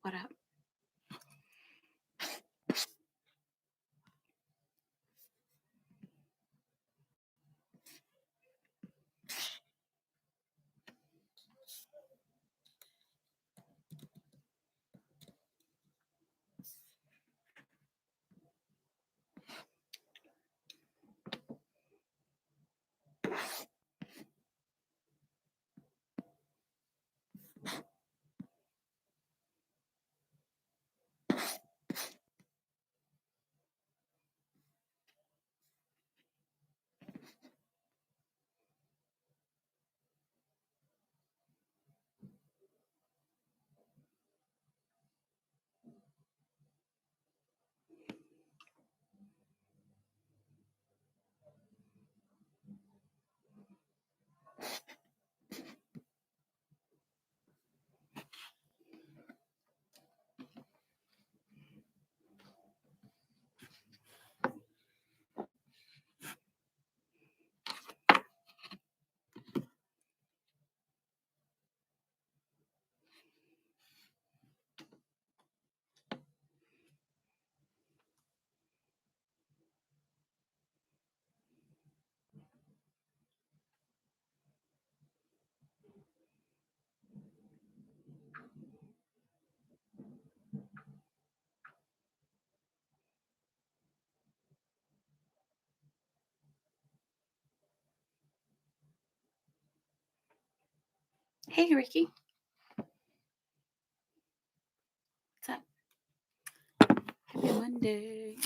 What up? Hey, Ricky. What's up? Happy Monday.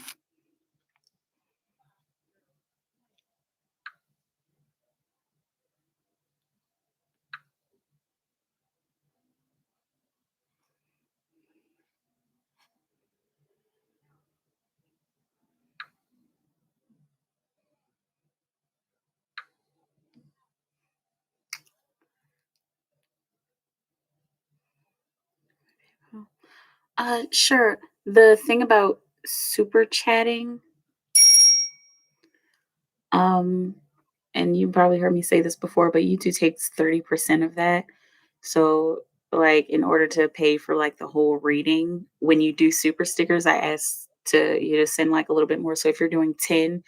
Sure. The thing about super chatting, um, and you probably heard me say this before, but YouTube takes 30% of that. So, like, in order to pay for like the whole reading, when you do super stickers, I ask to you to send like a little bit more. So if you're doing 10,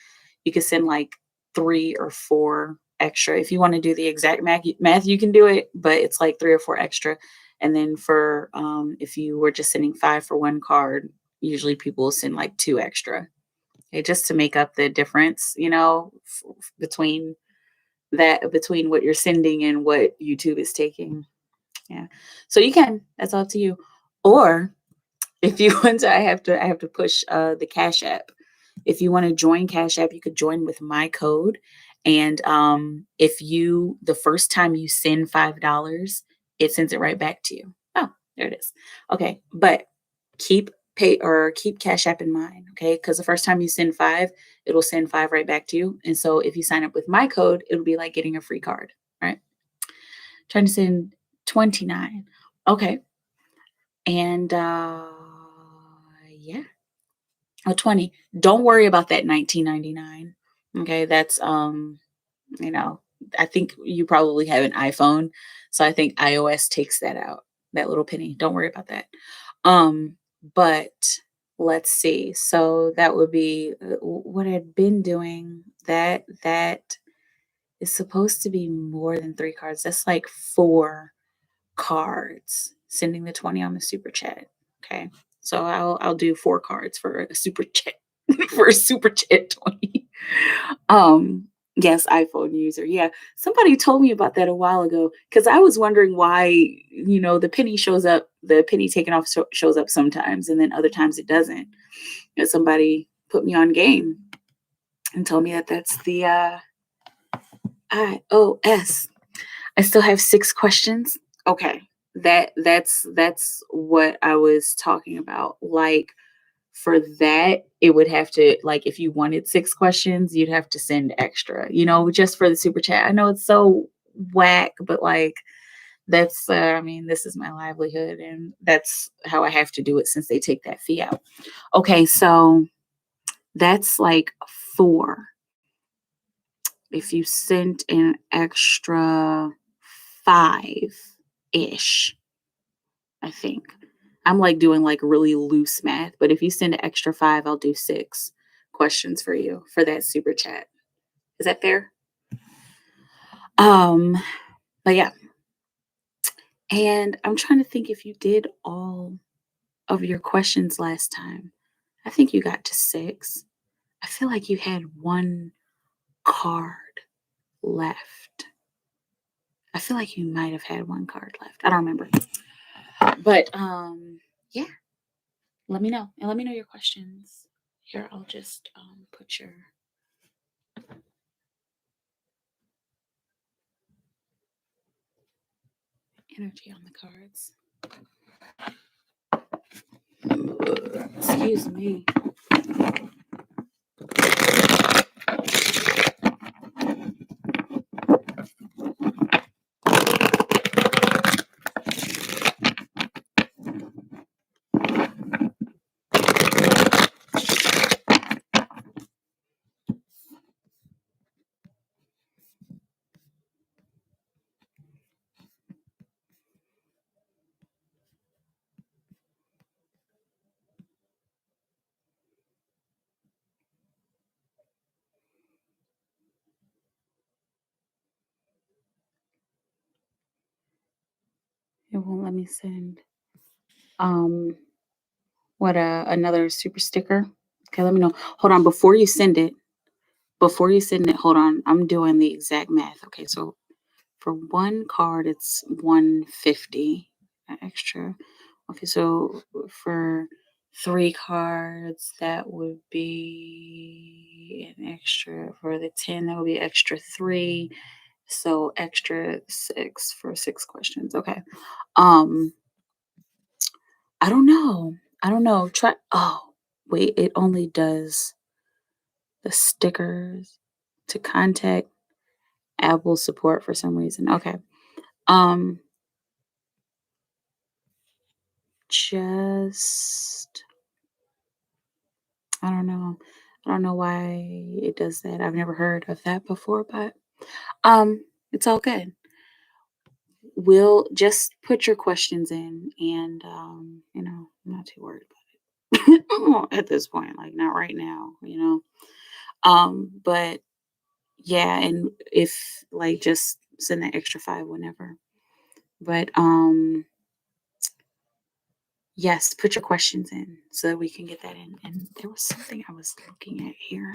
you can send like 3 or 4 extra. If you want to do the exact math, you can do it, but it's like 3 or 4 extra. And then for if you were just sending 5 for 1 card, usually people will send like 2 extra. Okay, just to make up the difference, between between what you're sending and what YouTube is taking. Yeah. So you can. That's all up to you. Or if you want to, I have to push the Cash App. If you want to join Cash App, you could join with my code. And if you the first time you send $5, it sends it right back to you. Oh, there it is. Okay. But keep Cash App in mind, okay? Because the first time you send 5, it'll send 5 right back to you. And so if you sign up with my code, it'll be like getting a free card, right? Trying to send 29. Okay. And yeah. Oh, 20. Don't worry about that 19.99. Okay, that's you know, I think you probably have an iPhone, so I think iOS takes that out, that little penny. Don't worry about that. Um, but let's see. So that would be what I'd been doing. That is supposed to be more than 3 cards. That's like 4 cards. Sending the 20 on the super chat. Okay. So I'll do 4 cards for a super chat for a super chat 20. Um yes, iPhone user. Yeah. Somebody told me about that a while ago cuz I was wondering why, the penny taken off shows up sometimes and then other times it doesn't. And somebody put me on game and told me that that's the iOS. I still have 6 questions. Okay. That's what I was talking about. Like for that, it would have to like if you wanted 6 questions, you'd have to send extra, just for the super chat. I know it's so whack, but like I mean, this is my livelihood and that's how I have to do it since they take that fee out. Okay, so that's like 4. If you sent an extra 5 ish, I think. I'm like doing like really loose math, but if you send an extra 5, I'll do 6 questions for you for that super chat. Is that fair? Um, but yeah. And I'm trying to think if you did all of your questions last time. I think you got to 6. I feel like you had 1 card left. I feel like you might have had 1 card left. I don't remember. But yeah, let me know. And let me know your questions. Here, I'll just put your energy on the cards. Excuse me. It won't let me send what another super sticker. Okay, let me know. Hold on, before you send it, hold on. I'm doing the exact math. Okay, so for 1 card it's 150 extra. Okay, so for 3 cards that would be an extra. For the 10 that would be extra 3. So extra 6 for 6 questions. Okay. Um I don't know. I don't know. Try wait, it only does the stickers to contact Apple support for some reason. Okay. Um just I don't know. I don't know why it does that. I've never heard of that before, but it's all good. We'll just put your questions in and I'm not too worried about it at this point, like not right now. But yeah, and if like just send that extra 5 whenever. But yes, put your questions in so that we can get that in. And there was something I was looking at here.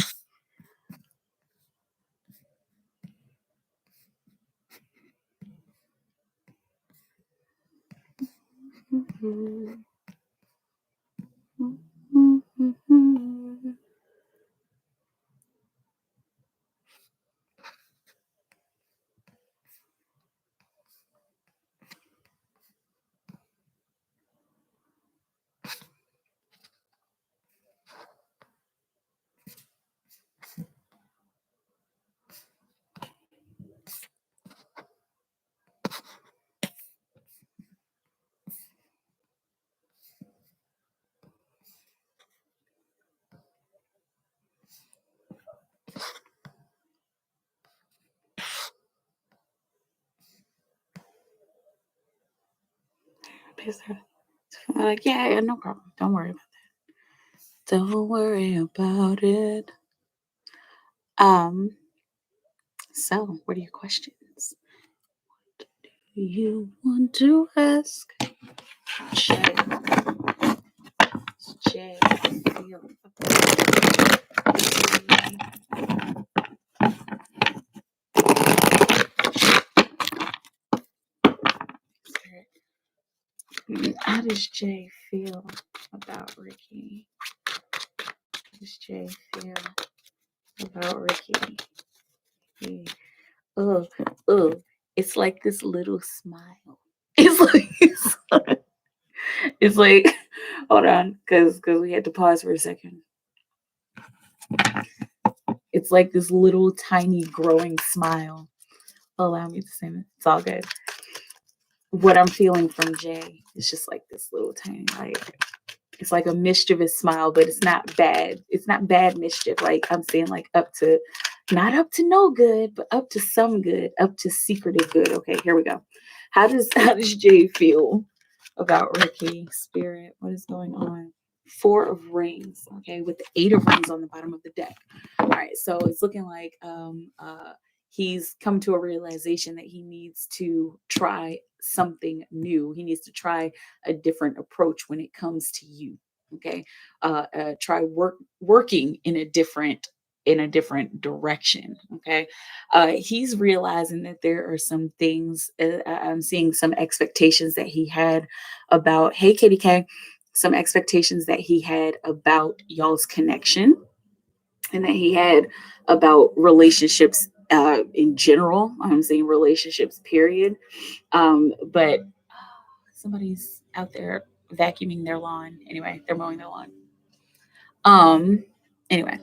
Like, yeah, no problem. Don't worry about that. Don't worry about it. Um, so what are your questions? What do you want to ask? Jay. Jay. How does Jay feel about Ricky? How does Jay feel about Ricky? He, oh, oh, it's like this little smile. It's like hold on, because we had to pause for a second. It's like this little tiny growing smile. Allow me to say it. It's all good. What I'm feeling from Jay is just like this little tiny, like it's like a mischievous smile, but it's not bad. It's not bad mischief. Like I'm saying, like up to, not up to no good, but up to some good, up to secretive good. Okay, here we go. How does Jay feel about Ricky. Spirit, what is going on? Four of rings, okay, with the eight of rings on the bottom of the deck. All right, so it's looking like he's come to a realization that he needs to try something new. He needs to try a different approach when it comes to you. Okay, try working in a different direction. Okay, he's realizing that there are some things. I'm seeing some expectations that he had about. Hey, Kitty K, some expectations that he had about y'all's connection and that he had about relationships in general. I'm saying relationships, period. But somebody's out there vacuuming their lawn. Anyway, they're mowing their lawn. Um, anyway,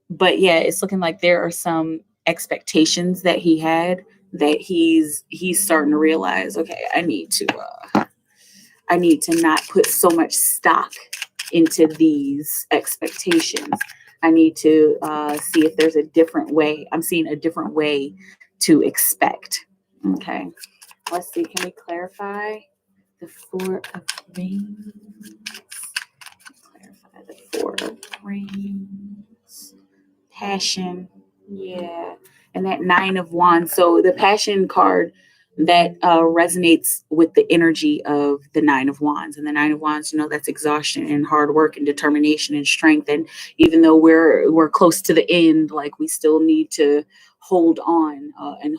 but yeah, it's looking like there are some expectations that he had that he's starting to realize. Okay, I need to not put so much stock into these expectations. I need to see if there's a different way. I'm seeing a different way to expect. Okay. Let's see. Can we clarify the Four of Rings? Clarify the Four of Rings. Passion. Yeah. And that Nine of Wands. So the Passion card that resonates with the energy of the Nine of Wands. And the Nine of Wands, that's exhaustion and hard work and determination and strength. And even though we're close to the end, like we still need to hold on I'm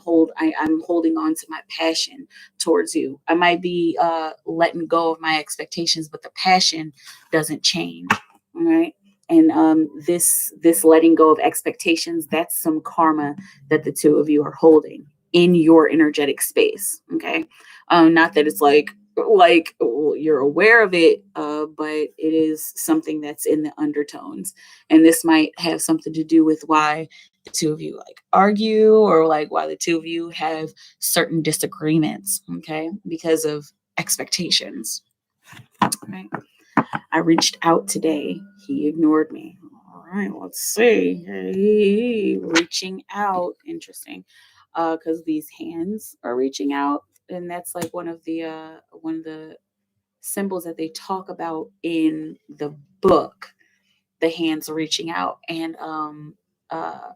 holding on to my passion towards you. I might be letting go of my expectations, but the passion doesn't change. All right. And this letting go of expectations, that's some karma that the two of you are holding in your energetic space. Okay. Not that it's like you're aware of it, but it is something that's in the undertones. And this might have something to do with why the two of you like argue, or like why the two of you have certain disagreements. Okay. Because of expectations. Right. I reached out today. He ignored me. All right, let's see. Hey, reaching out. Interesting. Because these hands are reaching out, and that's like one of the symbols that they talk about in the book. The hands reaching out, and uh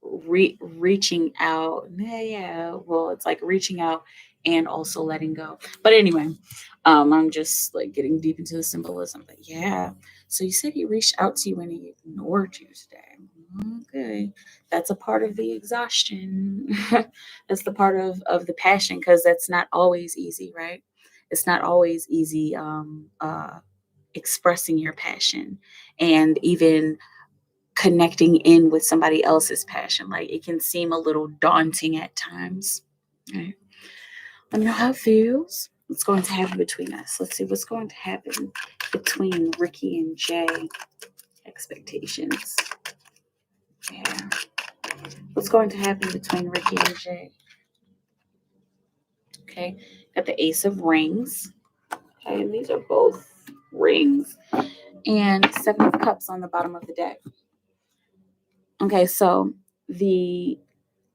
reaching out. Yeah, well, it's like reaching out and also letting go. But anyway, I'm just like getting deep into the symbolism. But yeah, so you said he reached out to you and he ignored you today. Okay, that's a part of the exhaustion. That's the part of the passion, because that's not always easy, right? It's not always easy expressing your passion, and even connecting in with somebody else's passion. Like, it can seem a little daunting at times. Right? Let me know how it feels. What's going to happen between us? Let's see what's going to happen between Ricky and Jay. Expectations. Yeah. What's going to happen between Ricky and Jay? Okay. Got the Ace of Rings. Okay. And these are both rings. And Seven of Cups on the bottom of the deck. Okay. So the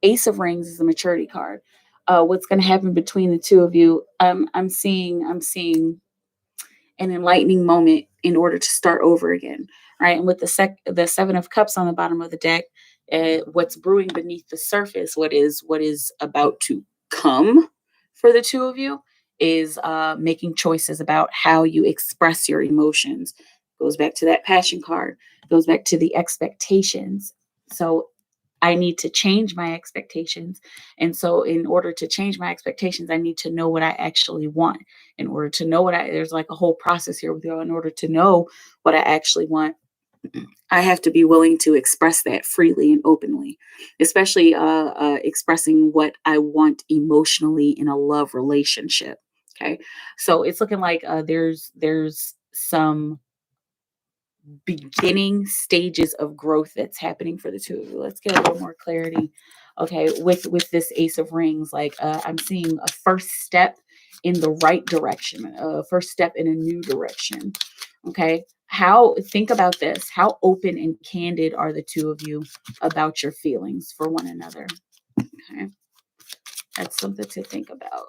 Ace of Rings is a maturity card. What's going to happen between the two of you? I'm seeing an enlightening moment in order to start over again, right? And with the Seven of Cups on the bottom of the deck, what's brewing beneath the surface, what is about to come for the two of you, is making choices about how you express your emotions. Goes back to that passion card. Goes back to the expectations. So I need to change my expectations. And so in order to change my expectations, I need to know what I actually want. In order to know there's like a whole process here with you. In order to know what I actually want, I have to be willing to express that freely and openly, especially expressing what I want emotionally in a love relationship. Okay. So it's looking like there's some beginning stages of growth that's happening for the two of you. Let's get a little more clarity. Okay, with this Ace of Rings, like I'm seeing a first step in the right direction, a first step in a new direction. Okay, think about this. How open and candid are the two of you about your feelings for one another? Okay, that's something to think about.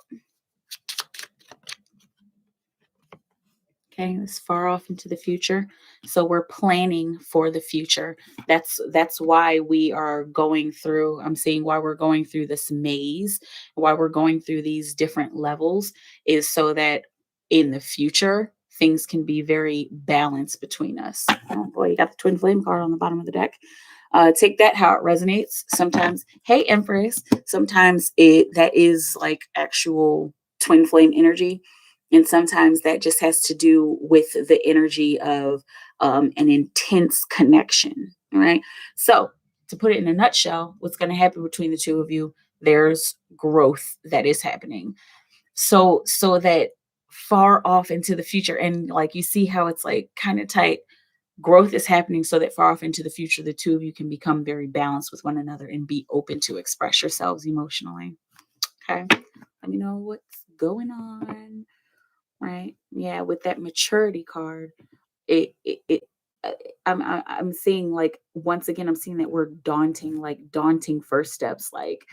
Okay, it's far off into the future. So we're planning for the future. That's why we are going through, I'm seeing why we're going through this maze, why we're going through these different levels is so that in the future things can be very balanced between us. Oh boy, you got the twin flame card on the bottom of the deck. Take that how it resonates. Sometimes, hey Empress, sometimes it that is like actual twin flame energy, and sometimes that just has to do with the energy of an intense connection. All right. So to put it in a nutshell, what's going to happen between the two of you? There's growth that is happening. So that far off into the future, and like you see how it's like kind of tight, growth is happening so that far off into the future, the two of you can become very balanced with one another and be open to express yourselves emotionally. Okay. Let me know what's going on. Right. Yeah. With that maturity card, it uh, I'm seeing like once again I'm seeing that word daunting, like daunting first steps, like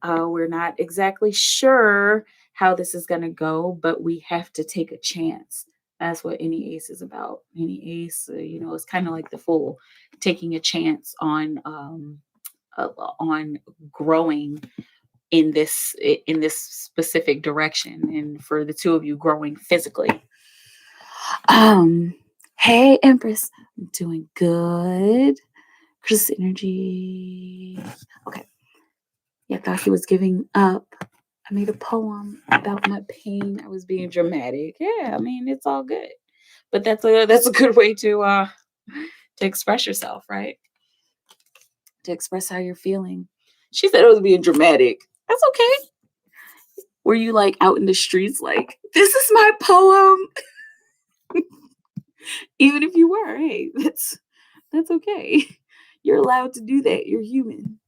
we're not exactly sure how this is going to go, but we have to take a chance. That's what any ace is about. Any ace, is kind of like the fool, taking a chance on growing in this specific direction, and for the two of you growing physically. Um, hey Empress, I'm doing good. Chris energy. Okay. Yeah, I thought he was giving up. I made a poem about my pain. I was being dramatic. Yeah, I mean it's all good. But that's a good way to express yourself, right? To express how you're feeling. She said it was being dramatic. That's okay. Were you like out in the streets like, this is my poem? Even if you were, hey, that's okay. You're allowed to do that. You're human.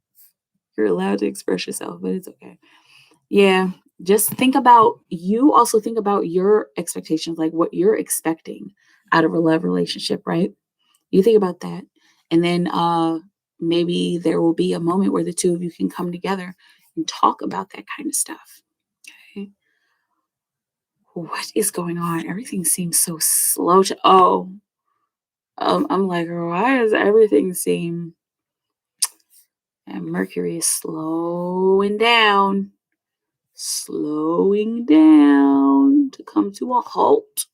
You're allowed to express yourself, but it's okay. Yeah. Just think about you also think about your expectations, like what you're expecting out of a love relationship, right? You think about that. And then maybe there will be a moment where the two of you can come together and talk about that kind of stuff. Okay. What is going on? Everything seems so slow to I'm like, why does everything seem and Mercury is slowing down to come to a halt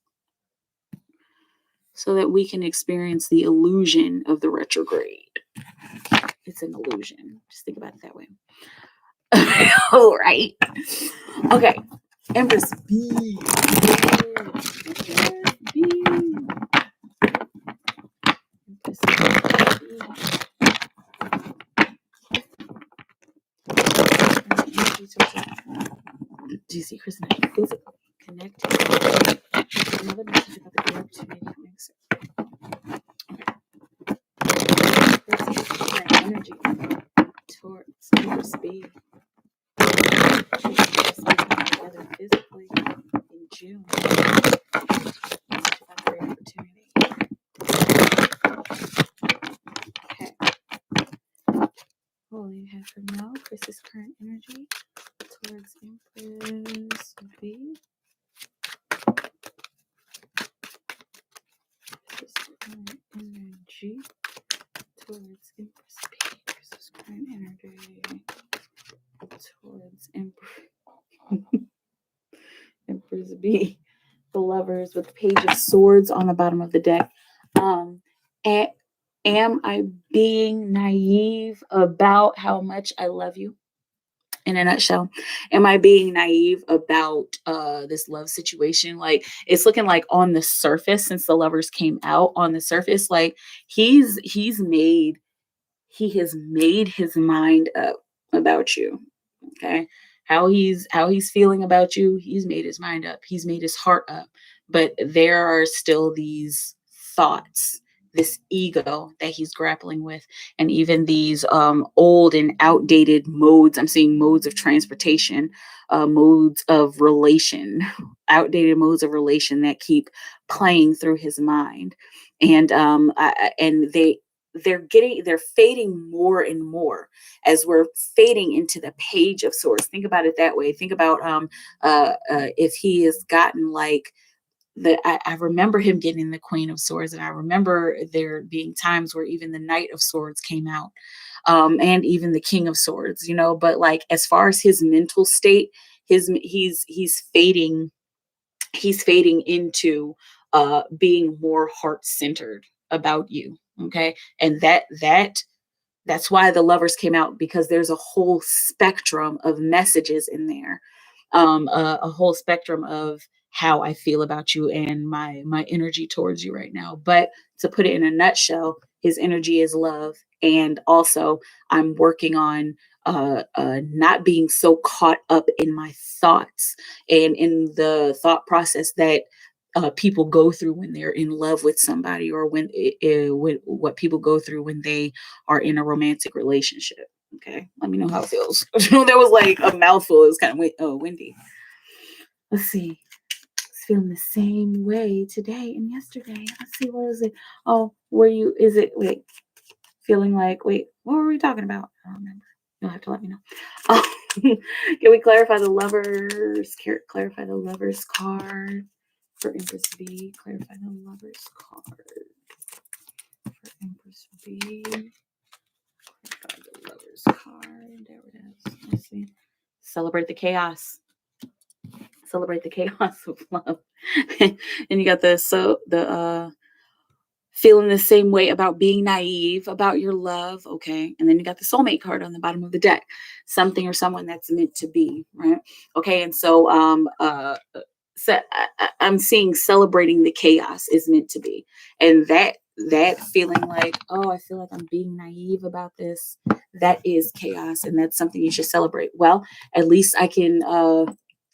so that we can experience the illusion of the retrograde. It's an illusion. Just think about it that way. All right. Okay. Empress B. Empress B. Empress B. Do you see Kristen? Physically connected. Another message about the opportunity coming soon. This is current energy towards Empress B. Together physically in June. Message about great opportunity. Okay. What will you have for now? Chris's current energy towards Empress B. Chris's current energy towards Empress B. Chris's current energy towards Empress B. The Lovers with the Page of Swords on the bottom of the deck. And am I being naive about how much I love you? In a nutshell, am I being naive about this love situation? Like it's looking like on the surface, since the Lovers came out, on the surface, like he has made his mind up about you. Okay. How he's feeling about you, he's made his mind up. He's made his heart up. But there are still these thoughts, this ego that he's grappling with, and even these old and outdated modes. I'm seeing modes of transportation, modes of relation, outdated modes of relation that keep playing through his mind. And and they're fading more and more as we're fading into the Page of Swords. Think about it that way. Think about if he has gotten like I remember him getting the Queen of Swords, and I remember there being times where even the Knight of Swords came out, and even the King of Swords, you know. But like as far as his mental state, he's fading into being more heart centered about you. Okay, and that's why the Lovers came out, because there's a whole spectrum of messages in there, a whole spectrum of how I feel about you and my energy towards you right now. But to put it in a nutshell, his energy is love, and also I'm working on not being so caught up in my thoughts and in the thought process that people go through when they're in love with somebody, or when what people go through when they are in a romantic relationship. Okay, let me know how it feels. That was like a mouthful. It was kind of windy. Let's see. It's feeling the same way today and yesterday. Let's see, what is it? Oh, were you? Is it? Wait, feeling like? Wait, what were we talking about? I don't remember. You'll have to let me know. Can we clarify the lovers? Clarify the lovers card for Empress B. Clarify the lovers card for Empress B. Clarify the lovers card. There it is. Let's see. Celebrate the chaos. Celebrate the chaos of love. And you got the feeling the same way about being naive about your love. Okay, and then you got the soulmate card on the bottom of the deck, something or someone that's meant to be, right? Okay, and so I'm seeing celebrating the chaos is meant to be, and that feeling like, oh, I feel like I'm being naive about this, that is chaos, and that's something you should celebrate. Well, at least I can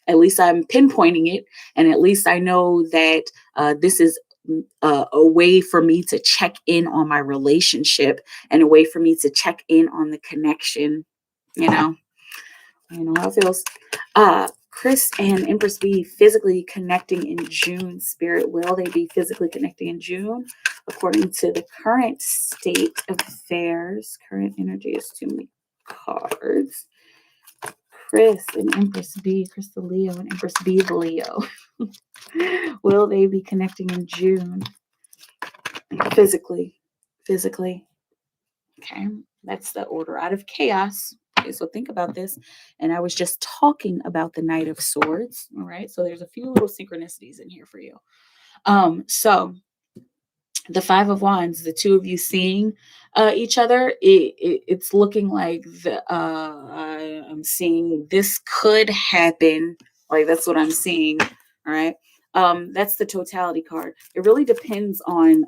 at least I'm pinpointing it, and at least I know that this is a way for me to check in on my relationship, and a way for me to check in on the connection. You know, you know how it feels. Chris and Empress B physically connecting in June. Spirit, will they be physically connecting in June? According to the current state of affairs, current energy is too many cards. Chris and Empress B, Chris the Leo and Empress B the Leo. Will they be connecting in June? Physically. Physically. Okay. That's the order out of chaos. Okay, so think about this. And I was just talking about the Knight of Swords. All right. So there's a few little synchronicities in here for you. So the Five of Wands, the two of you seeing each other, it's looking like I'm seeing this could happen. Like that's what I'm seeing. All right. That's the totality card. It really depends on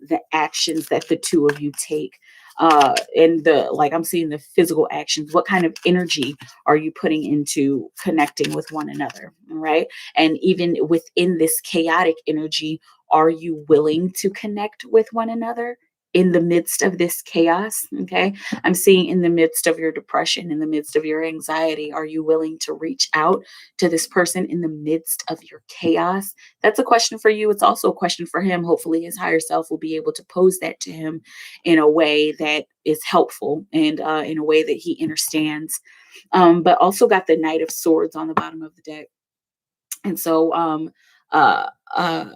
the actions that the two of you take. And the like I'm seeing the physical actions. What kind of energy are you putting into connecting with one another? All right. And even within this chaotic energy, are you willing to connect with one another in the midst of this chaos? Okay. I'm seeing in the midst of your depression, in the midst of your anxiety, are you willing to reach out to this person in the midst of your chaos? That's a question for you. It's also a question for him. Hopefully, his higher self will be able to pose that to him in a way that is helpful, and in a way that he understands. But also got the Knight of Swords on the bottom of the deck. And so, uh, uh,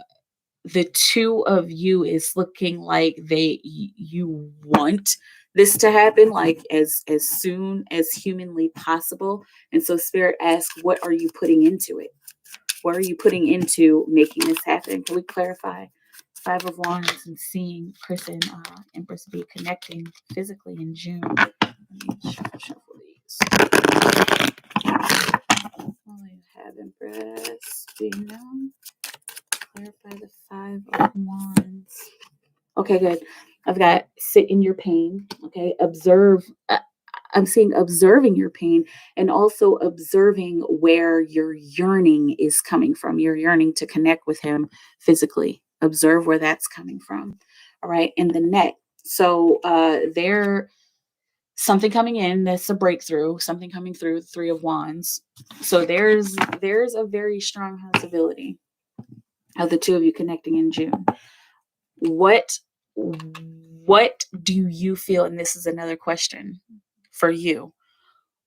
the two of you is looking like you want this to happen, like as soon as humanly possible. And so Spirit asks, what are you putting into it? What are you putting into making this happen? Can we clarify? Five of Wands and seeing Chris and Empress be connecting physically in June. Let me shuffle these. I have Empress being known. Clarify the Five of Wands. Okay, good. I've got sit in your pain. Okay, observe. I'm seeing observing your pain, and also observing where your yearning is coming from. You're yearning to connect with him physically. Observe where that's coming from. All right, and the neck. So there something coming in, that's a breakthrough, something coming through, Three of Wands. So there's a very strong possibility of the two of you connecting in June. What do you feel, and this is another question for you,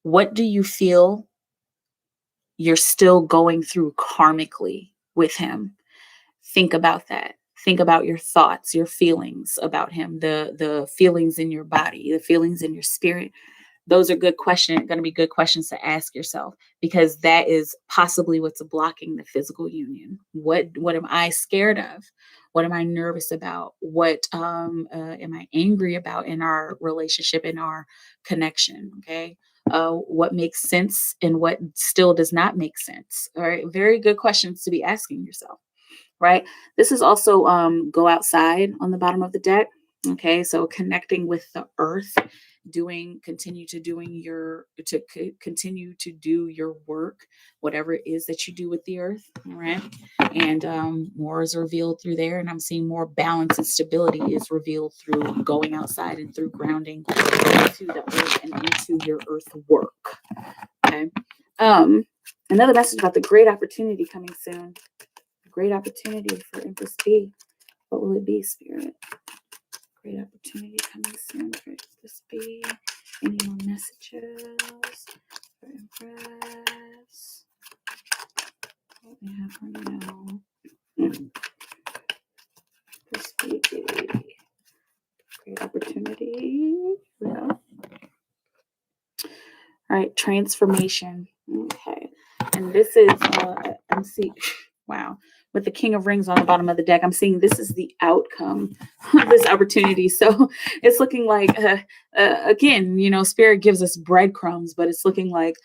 what do you feel you're still going through karmically with him? Think about that. Think about your thoughts, your feelings about him, the feelings in your body, the feelings in your spirit. Those are going to be good questions to ask yourself, because that is possibly what's blocking the physical union. What am I scared of? What am I nervous about? What am I angry about in our relationship, in our connection? Okay. What makes sense and what still does not make sense? All right. Very good questions to be asking yourself, right? This is also go outside on the bottom of the deck. Okay, so connecting with the earth, continue to do your work, whatever it is that you do with the earth, all right? And more is revealed through there, and I'm seeing more balance and stability is revealed through going outside and through grounding into the earth and into your earth work. Okay. Another message about the great opportunity coming soon. Great opportunity for Empress B. What will it be, Spirit? Great opportunity coming soon for Empress B. Any more messages for Empress? What we have for now. Empress B. Great opportunity. Yeah. All right, transformation. Okay. And this is, I'm seeing, wow, with the King of Rings on the bottom of the deck, I'm seeing this is the outcome of this opportunity. So it's looking like, again, Spirit gives us breadcrumbs, but it's looking like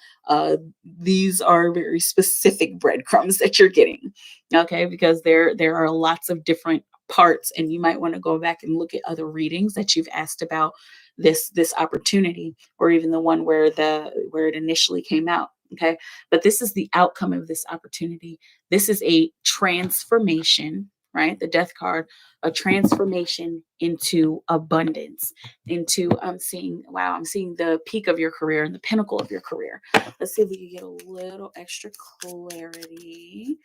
these are very specific breadcrumbs that you're getting. Okay, because there are lots of different parts, and you might want to go back and look at other readings that you've asked about this opportunity, or even the one where it initially came out. Okay, but this is the outcome of this opportunity. This is a transformation, right? The Death card, a transformation into abundance, into I'm seeing the peak of your career and the pinnacle of your career. Let's see if we can get a little extra clarity.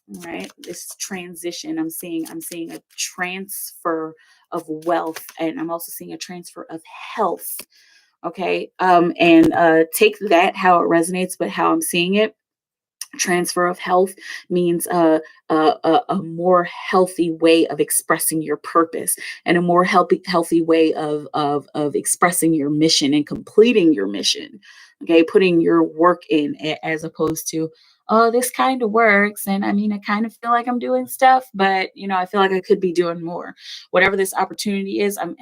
Right, this transition, I'm seeing a transfer of wealth, and I'm also seeing a transfer of health. Okay, and take that how it resonates, but how I'm seeing it, transfer of health means a more healthy way of expressing your purpose, and a more healthy way of expressing your mission and completing your mission. Okay, putting your work in, as opposed to, oh, this kind of works, and I mean, I kind of feel like I'm doing stuff, but I feel like I could be doing more. Whatever this opportunity is, I'm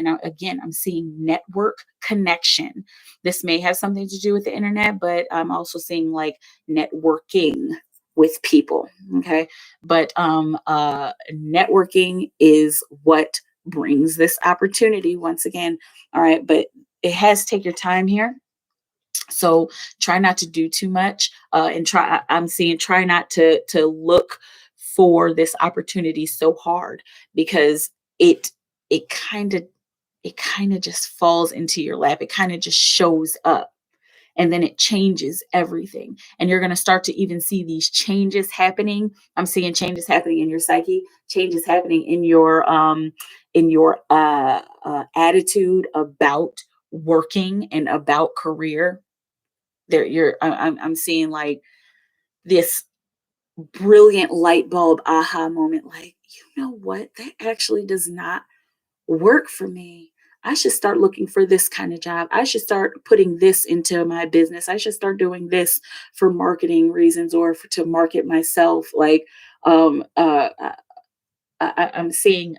seeing network connection. This may have something to do with the internet, but I'm also seeing like networking with people. Okay, but networking is what brings this opportunity once again. All right, but it has to take your time here. So try not to do too much, and try not to look for this opportunity so hard, because it it kind of just falls into your lap. It kind of just shows up, and then it changes everything. And you're going to start to even see these changes happening. I'm seeing changes happening in your psyche, changes happening in your attitude about working and about career. I'm seeing like this brilliant light bulb aha moment, like, what, that actually does not work for me. I should start looking for this kind of job. I should start putting this into my business. I should start doing this for marketing reasons, or to market myself. Like, I'm seeing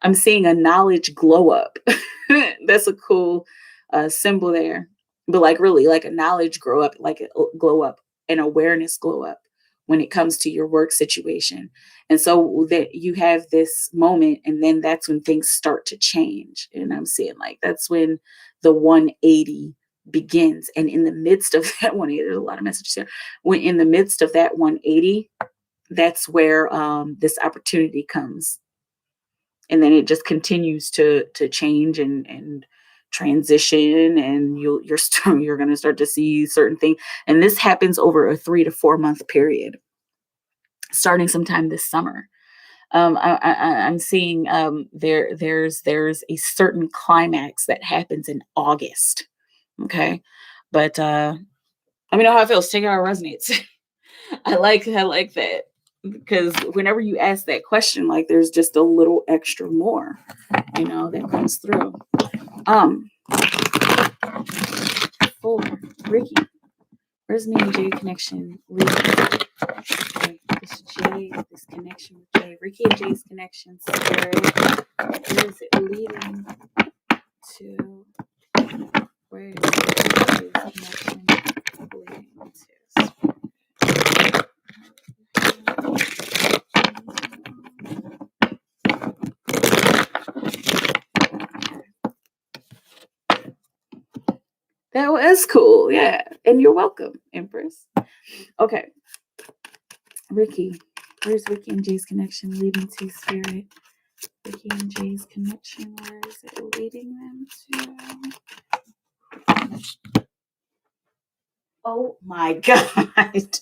I'm seeing a knowledge glow up. That's a cool symbol there. But like, really, like a knowledge glow up, an awareness glow up when it comes to your work situation. And so that you have this moment, and then that's when things start to change. And I'm seeing like that's when the 180 begins. And in the midst of that 180, there's a lot of messages here. When in the midst of that 180, that's where this opportunity comes, and then it just continues to change and transition, and you're going to start to see certain things, and this happens over a 3 to 4 month period, starting sometime this summer. I'm seeing there's a certain climax that happens in August. Okay, but let me know how it feels. Take it how it resonates. I like that. because whenever you ask that question, like there's just a little extra more, that comes through. Um, for Ricky, where's me and Jay connection leading? Okay, this connection with Jay, Ricky and Jay's connection, spirit. Where is it leading to? Where is Jay's connection leading to? That was cool, yeah. And you're welcome, Empress. Okay. Ricky. Where's Ricky and Jay's connection leading to, spirit? Ricky and Jay's connection, where is it leading them to? Oh my God. There's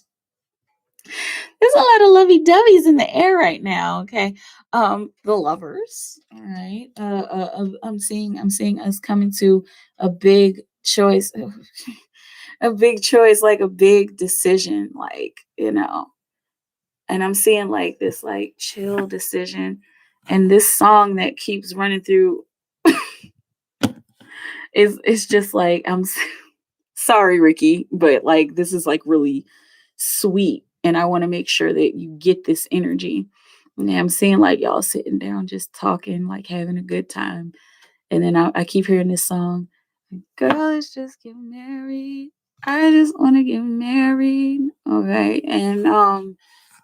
a lot of lovey-doveys in the air right now. Okay. The lovers. All right. I'm seeing us coming to a big choice. A big choice, like a big decision, like, and I'm seeing like this like chill decision. And this song that keeps running through is it's just like sorry, Ricky, but like this is like really sweet. And I want to make sure that you get this energy. And I'm seeing like y'all sitting down, just talking, like having a good time. And then I keep hearing this song, girl, let's just get married. I just want to get married. Okay. And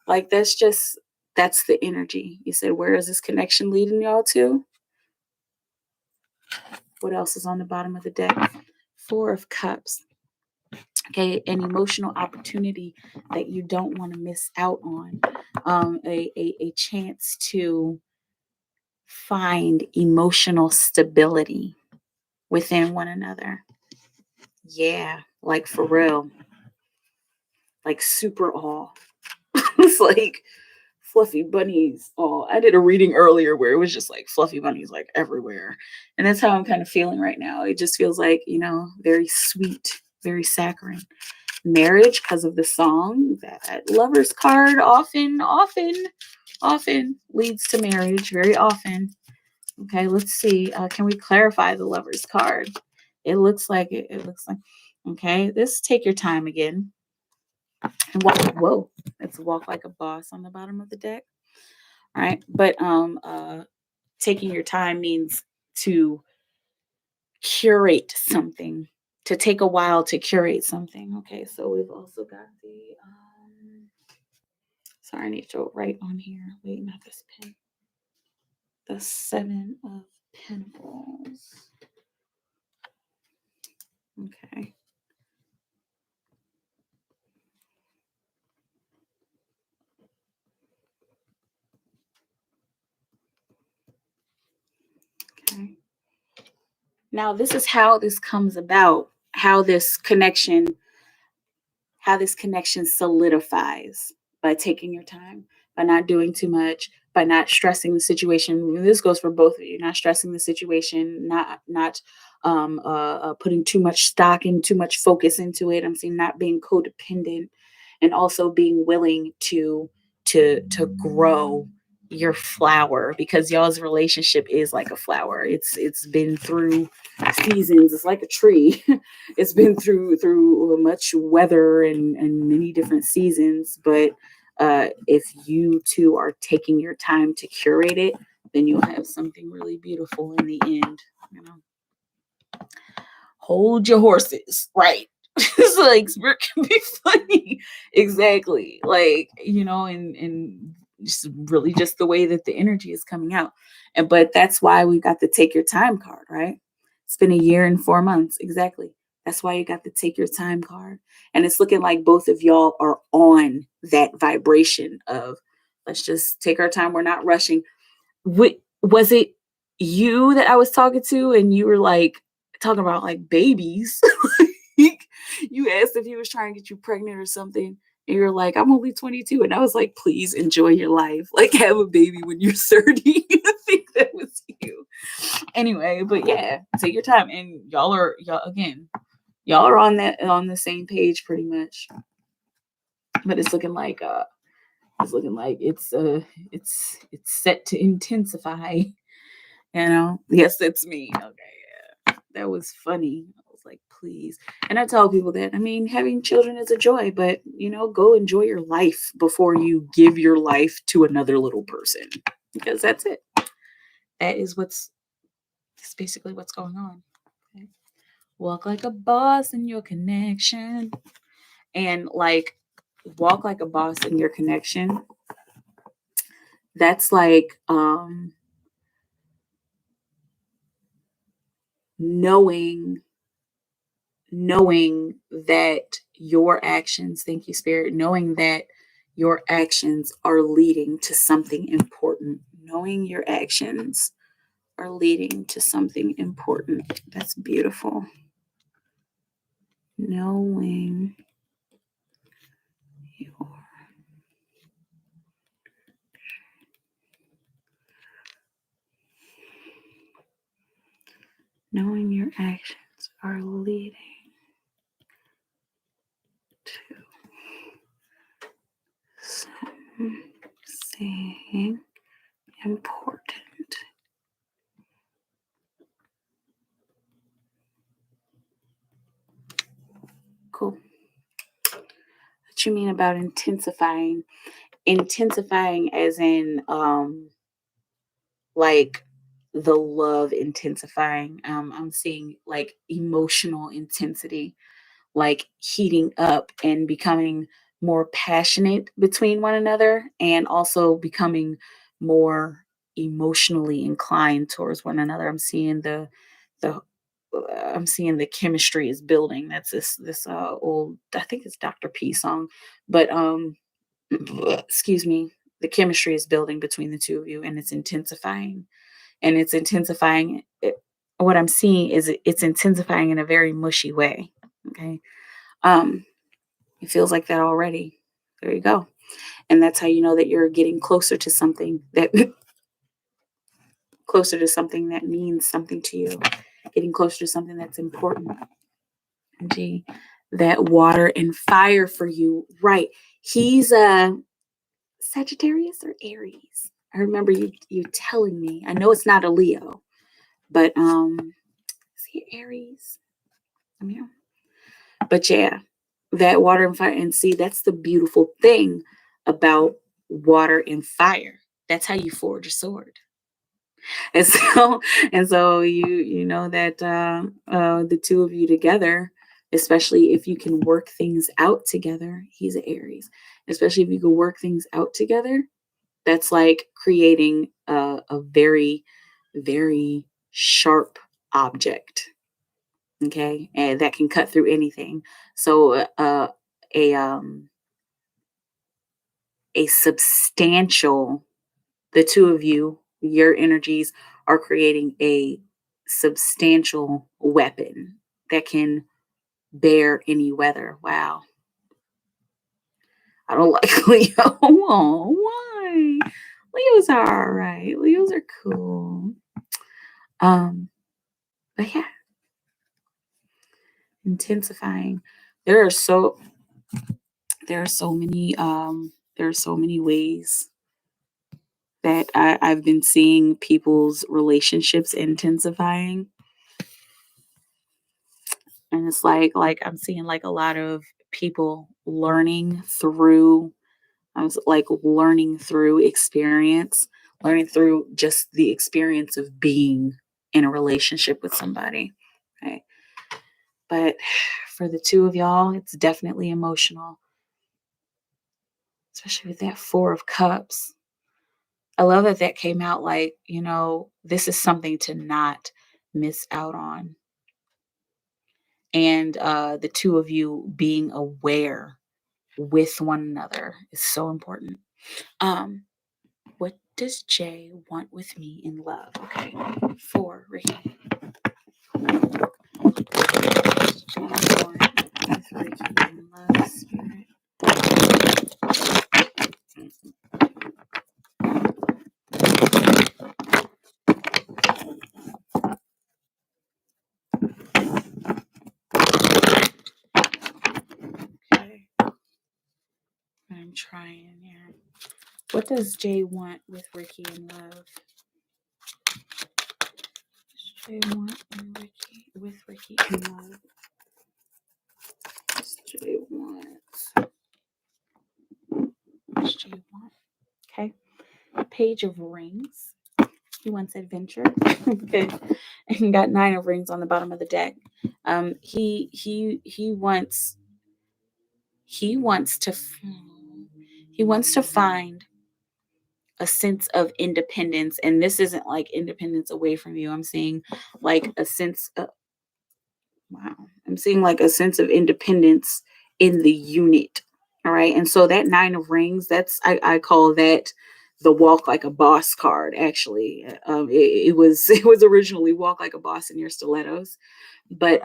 like that's the energy. You said, where is this connection leading y'all to? What else is on the bottom of the deck? 4 of Cups. Okay, an emotional opportunity that you don't want to miss out on. A chance to find emotional stability within one another. Yeah, like for real. Like super awe. It's like fluffy bunnies. Oh, I did a reading earlier where it was just like fluffy bunnies like everywhere. And that's how I'm kind of feeling right now. It just feels like, very sweet, very saccharine. Marriage, because of the song, that lover's card often leads to marriage, very often. Okay, let's see. Can we clarify the lover's card? It looks like okay. This take your time again. And whoa, it's walk like a boss on the bottom of the deck. All right, but taking your time means to curate something, to take a while to curate something. Okay, so we've also got the sorry, I need to write on here. Wait, not this pen. The 7 of Pentacles. Okay. Okay. Now, this is how this comes about, how this connection solidifies by taking your time, by not doing too much, by not stressing the situation. This goes for both of you, not stressing the situation, not putting too much stock and too much focus into it. I'm seeing not being codependent, and also being willing to grow your flower, because y'all's relationship is like a flower. It's been through seasons. It's like a tree. It's been through much weather and many different seasons. But if you two are taking your time to curate it, then you'll have something really beautiful in the end. Hold your horses, right? It's like spirit can be funny. Exactly. Like, and just really just the way that the energy is coming out. But that's why we got the take your time card, right? It's been a year and 4 months. Exactly. That's why you got the take your time card. And it's looking like both of y'all are on that vibration of, let's just take our time. We're not rushing. Was it you that I was talking to and you were like talking about like babies? You asked if he was trying to get you pregnant or something, and you're like, I'm only 22. And I was like, please enjoy your life. Like, have a baby when you're 30. I think that was you. Anyway, but yeah, take your time. And y'all are on the same page pretty much. But it's looking like It's looking like it's set to intensify. Yes, that's me. Okay, yeah, that was funny. I was like, please. And I tell people that, I mean, having children is a joy, but go enjoy your life before you give your life to another little person, because that's it. That is that's basically what's going on. Okay. Walk like a boss in your connection. And like, walk like a boss in your connection. That's like knowing that your actions, thank you, Spirit, knowing that your actions are leading to something important. Knowing your actions are leading to something important. That's beautiful. Knowing your knowing your actions are leading to something important. Cool. What you mean about intensifying? Intensifying as in like the love intensifying. I'm seeing like emotional intensity, like heating up and becoming more passionate between one another, and also becoming more emotionally inclined towards one another. The I'm seeing the chemistry is building. That's this old, I think it's Dr. P song, but excuse me, the chemistry is building between the two of you, and it's intensifying, and it's intensifying. What I'm seeing is it's intensifying in a very mushy way. Okay. Um, it feels like that already. There you go. And that's how you know that you're getting closer to something that closer to something that means something to you, getting closer to something that's important. Gee, that water and fire for you. Right. He's a Sagittarius or Aries. I remember you telling me. I know it's not a Leo, but is he Aries? I mean, but yeah, that water and fire. And see, that's the beautiful thing about water and fire. That's how you forge a sword. And so you know that the two of you together, especially if you can work things out together. He's an Aries. Especially if you can work things out together, that's like creating a very, very sharp object. Okay, and that can cut through anything. So a um a substantial, the two of you, your energies are creating a substantial weapon that can bear any weather. Wow. I don't like Leo. Oh, why? Leos are all right. Leos are cool. Um, but yeah, intensifying. There are so there are so many there are so many ways that I've been seeing people's relationships intensifying. And it's like I'm seeing like a lot of people learning through, I was like learning through experience, learning through just the experience of being in a relationship with somebody. Right. But for the two of y'all, it's definitely emotional, especially with that 4 of Cups. I love that that came out like, this is something to not miss out on. And the two of you being aware with one another is so important. Um, what does Jay want with me in love? Okay, 4 right here. Jay want with Ricky in love, spirit. Okay, I'm trying here. What does Jay want with Ricky in love? Jay want with Ricky in love? What's Jay wants? What's Jay want? Okay. Page of Rings. He wants adventure. Okay. And got 9 of Rings on the bottom of the deck. He wants to find a sense of independence, and this isn't like independence away from you. I'm seeing like a sense of I'm seeing like a sense of independence in the unit. All right. And so that 9 of Rings, I call that the walk like a boss card. Actually, it was it was originally walk like a boss in your stilettos, but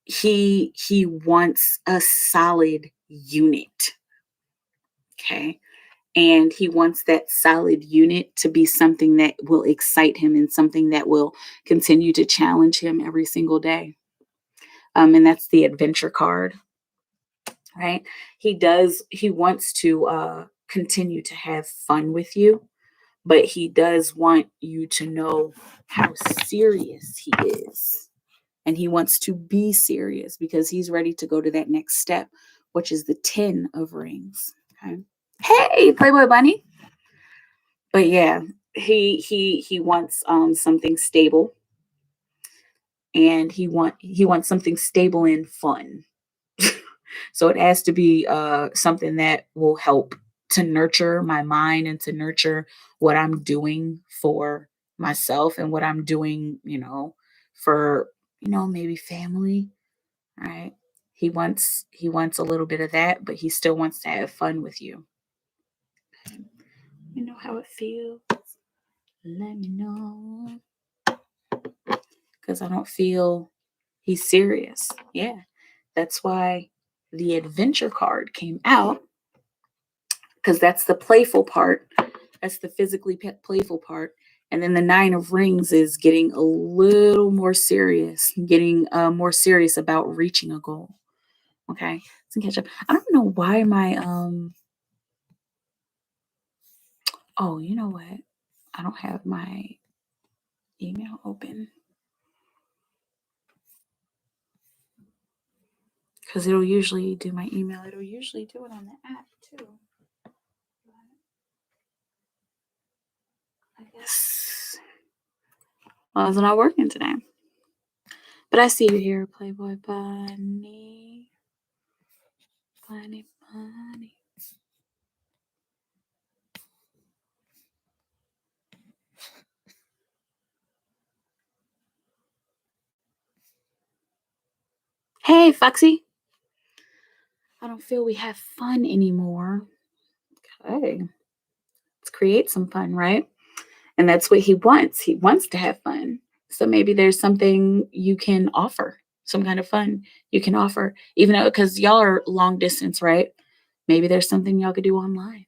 he wants a solid unit. Okay. And he wants that solid unit to be something that will excite him and something that will continue to challenge him every single day. And that's the adventure card, right? He wants to continue to have fun with you, but he does want you to know how serious he is. And he wants to be serious because he's ready to go to that next step, which is the 10 of Rings. Okay. Hey, Playboy Bunny. But yeah, he wants something stable, and he wants something stable and fun. So it has to be something that will help to nurture my mind and to nurture what I'm doing for myself and what I'm doing, for, maybe family, right? He wants a little bit of that, but he still wants to have fun with you. You know how it feels? Let me know. Because I don't feel he's serious. Yeah. That's why the adventure card came out, because that's the playful part. That's the physically playful part. And then the 9 of Rings is getting a little more serious, getting more serious about reaching a goal. Okay. Let's catch up. I don't know why my oh, you know what? I don't have my email open. Because it'll usually do my email. It'll usually do it on the app too. I guess well, it's not working today. But I see you here, Playboy Bunny. Bunny, bunny. Hey, Foxy. I don't feel we have fun anymore. Okay. Let's create some fun, right? And that's what he wants. He wants to have fun. So maybe there's something you can offer, some kind of fun you can offer, even though, because y'all are long distance, right? Maybe there's something y'all could do online,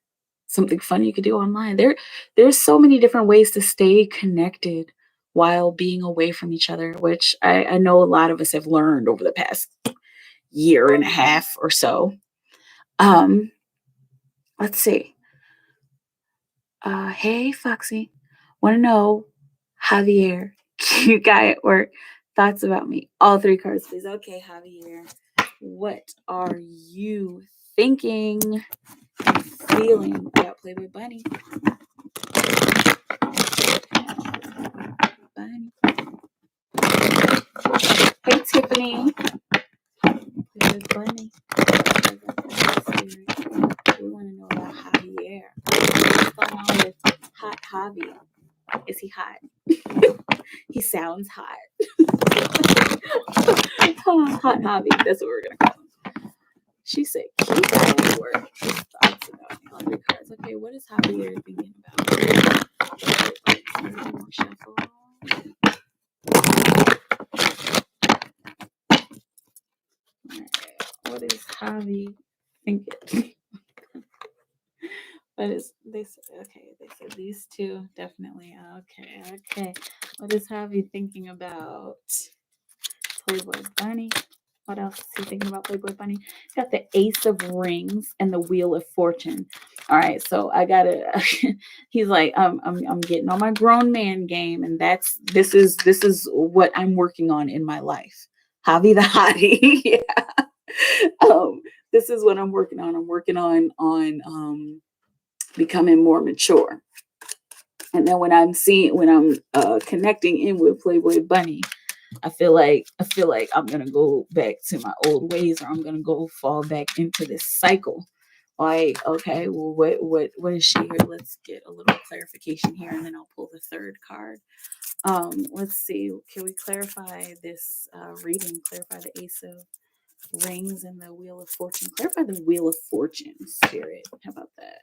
something fun you could do online. There's so many different ways to stay connected while being away from each other, which I know a lot of us have learned over the past year and a half or so. Um, let's see. Hey, Foxy. Want to know, Javier, cute guy at work, thoughts about me? All 3 cards, please. Okay, Javier. What are you thinking and feeling about Playboy Bunny? Bunny. Hey, Tiffany. Playboy Bunny. We want to know about Javier. What's going on with Hot Javi? Is he hot? He sounds hot. Hot Javi. That's what we're going to call him. She said, cute guy at work. Thoughts about me. All 3 cards. Okay, what is Javier thinking about? Shuffle. What is Javi thinking? But they said, okay, they said these 2 definitely. Okay. What is Javi thinking about Playboy Bunny? What else is he thinking about, Playboy Bunny? He's got the Ace of Rings and the Wheel of Fortune. All right, so I gotta. He's like, I'm getting on my grown man game, and this is what I'm working on in my life. Javi the hottie. Yeah. This is what I'm working on. I'm working on becoming more mature. And then when I'm connecting in with Playboy Bunny, I feel like I'm gonna go back to my old ways, or I'm gonna go fall back into this cycle. Like, okay, well, what is she here? Let's get a little clarification here, and then I'll pull the third card. Let's see. Can we clarify this reading? Clarify the Ace of Rings and the Wheel of Fortune. Clarify the Wheel of Fortune, Spirit. How about that?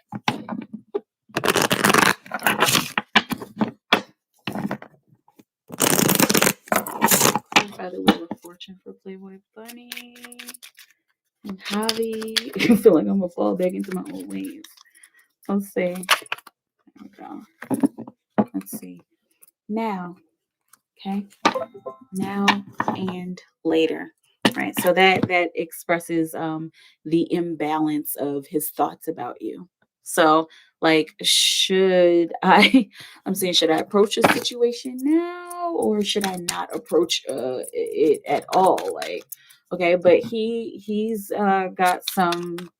Clarify the Wheel of Fortune for Playboy Bunny and Javi. I feel like I'm gonna fall back into my old ways. Let's see. There we go. Let's see. Now, okay. Now and later. Right. So that expresses the imbalance of his thoughts about you. So like should I I'm saying should I approach a situation now, or should I not approach it at all? Like, okay, but he's got some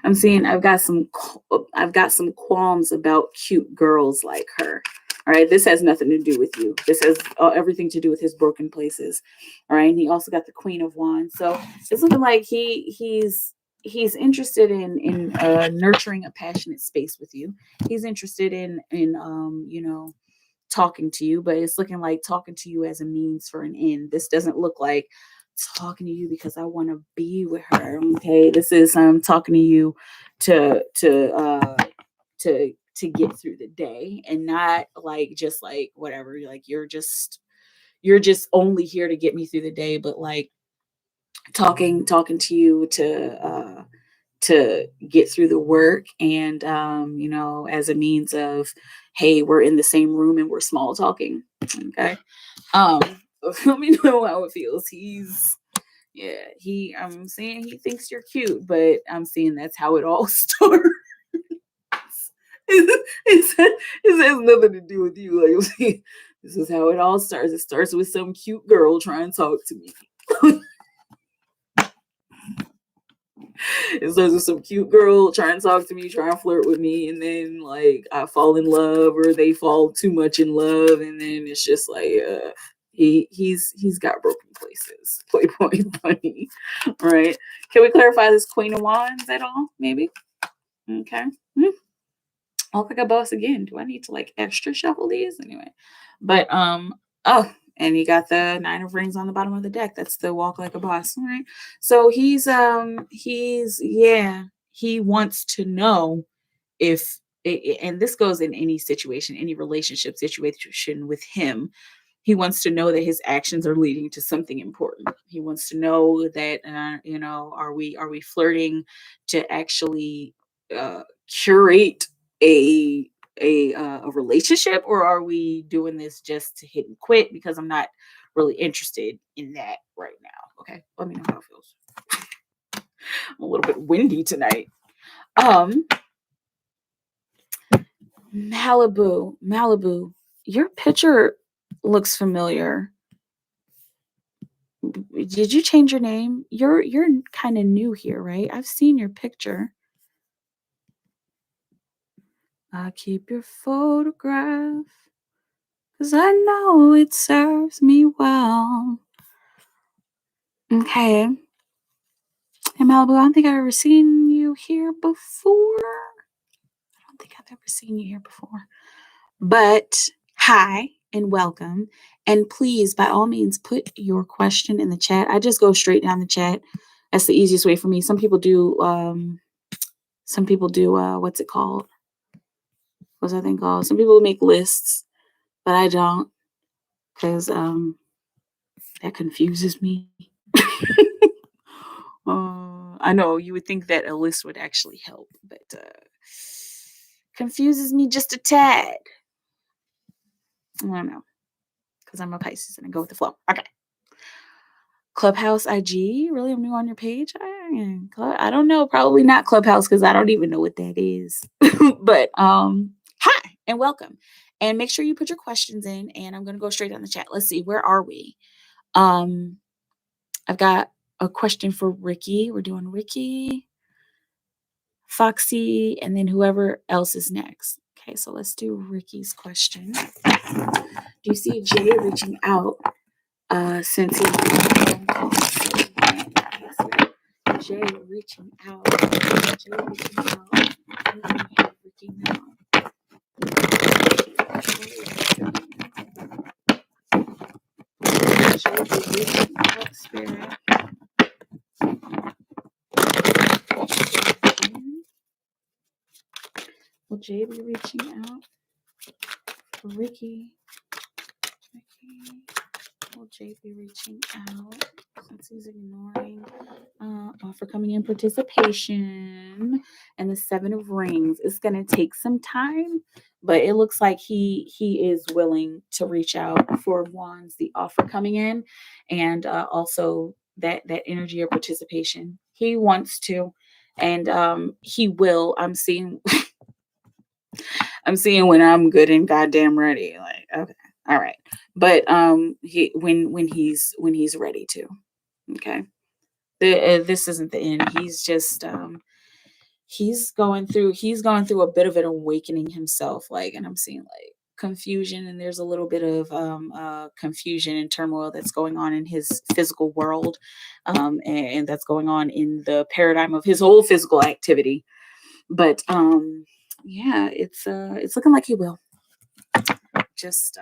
I'm seeing I've got some qualms about cute girls like her. All right, this has nothing to do with you. This has everything to do with his broken places. All right, and he also got the Queen of Wands. So it's looking like he's interested in nurturing a passionate space with you. He's interested in talking to you, but it's looking like talking to you as a means for an end. This doesn't look like talking to you because I want to be with her. Okay, this is talking to you to get through the day, and not like just like whatever. Like you're just only here to get me through the day, but like talking to you to get through the work, and as a means of, hey, we're in the same room and we're small talking. Okay. um Let me know how it feels. I'm saying he thinks you're cute, but I'm seeing that's how it all starts. It has nothing to do with you. Like, I'm saying, this is how it all starts. It starts with some cute girl trying to talk to me. It starts with some cute girl trying to talk to me, trying to flirt with me, and then like I fall in love, or they fall too much in love, and then it's just like he's got broken places. Playboy Bunny. All right. Can we clarify this Queen of Wands at all? Maybe. Okay. I'll click a boss again. Do I need to like extra shuffle these anyway? But oh, and you got the Nine of Rings on the bottom of the deck. That's the walk like a boss. All right. So he's yeah, he wants to know if and this goes in any situation, any relationship situation with him. He wants to know that his actions are leading to something important. He wants to know that are we flirting to actually curate a a relationship, or are we doing this just to hit and quit because I'm not really interested in that right now? Okay, let me know how it feels. I'm a little bit windy tonight. um Malibu, your picture looks familiar. Did you change your name? You're kind of new here, right? I've seen your picture. I keep your photograph because I know it serves me well. Okay. Hey, Malibu, I don't think I've ever seen you here before. I don't think I've ever seen you here before. But hi and welcome. And please, by all means, put your question in the chat. I just go straight down the chat. That's the easiest way for me. Some people do what's it called? What's that thing called? Some people make lists, but I don't, because that confuses me. I know you would think that a list would actually help, but confuses me just a tad. I don't know, because I'm a Pisces and I go with the flow. Okay. Clubhouse IG? Really? I'm new on your page? I don't know. Probably not Clubhouse because I don't even know what that is. But hi and welcome. And make sure you put your questions in and I'm gonna go straight on the chat. Let's see, where are we? Um, I've got a question for Ricky. We're doing Ricky, Foxy, and then whoever else is next. Okay, so let's do Ricky's question. Do you see Jay reaching out since he's on phone call? Jay reaching out. Jay reaching out. Ricky now. Jay reaching out, spirit. Will Jay be reaching out for Ricky? Will Jay be reaching out since he's ignoring offer coming in participation and the 7 of rings? It's going to take some time, but it looks like he is willing to reach out for wands, the offer coming in, and also that energy of participation. He wants to, and he will. I'm seeing when I'm good and goddamn ready. Like, okay, all right. But he when he's ready to. Okay. This isn't the end. He's just he's going through a bit of an awakening himself. Like, and I'm seeing like confusion, and there's a little bit of confusion and turmoil that's going on in his physical world, and that's going on in the paradigm of his whole physical activity. But yeah, it's looking like he will. Just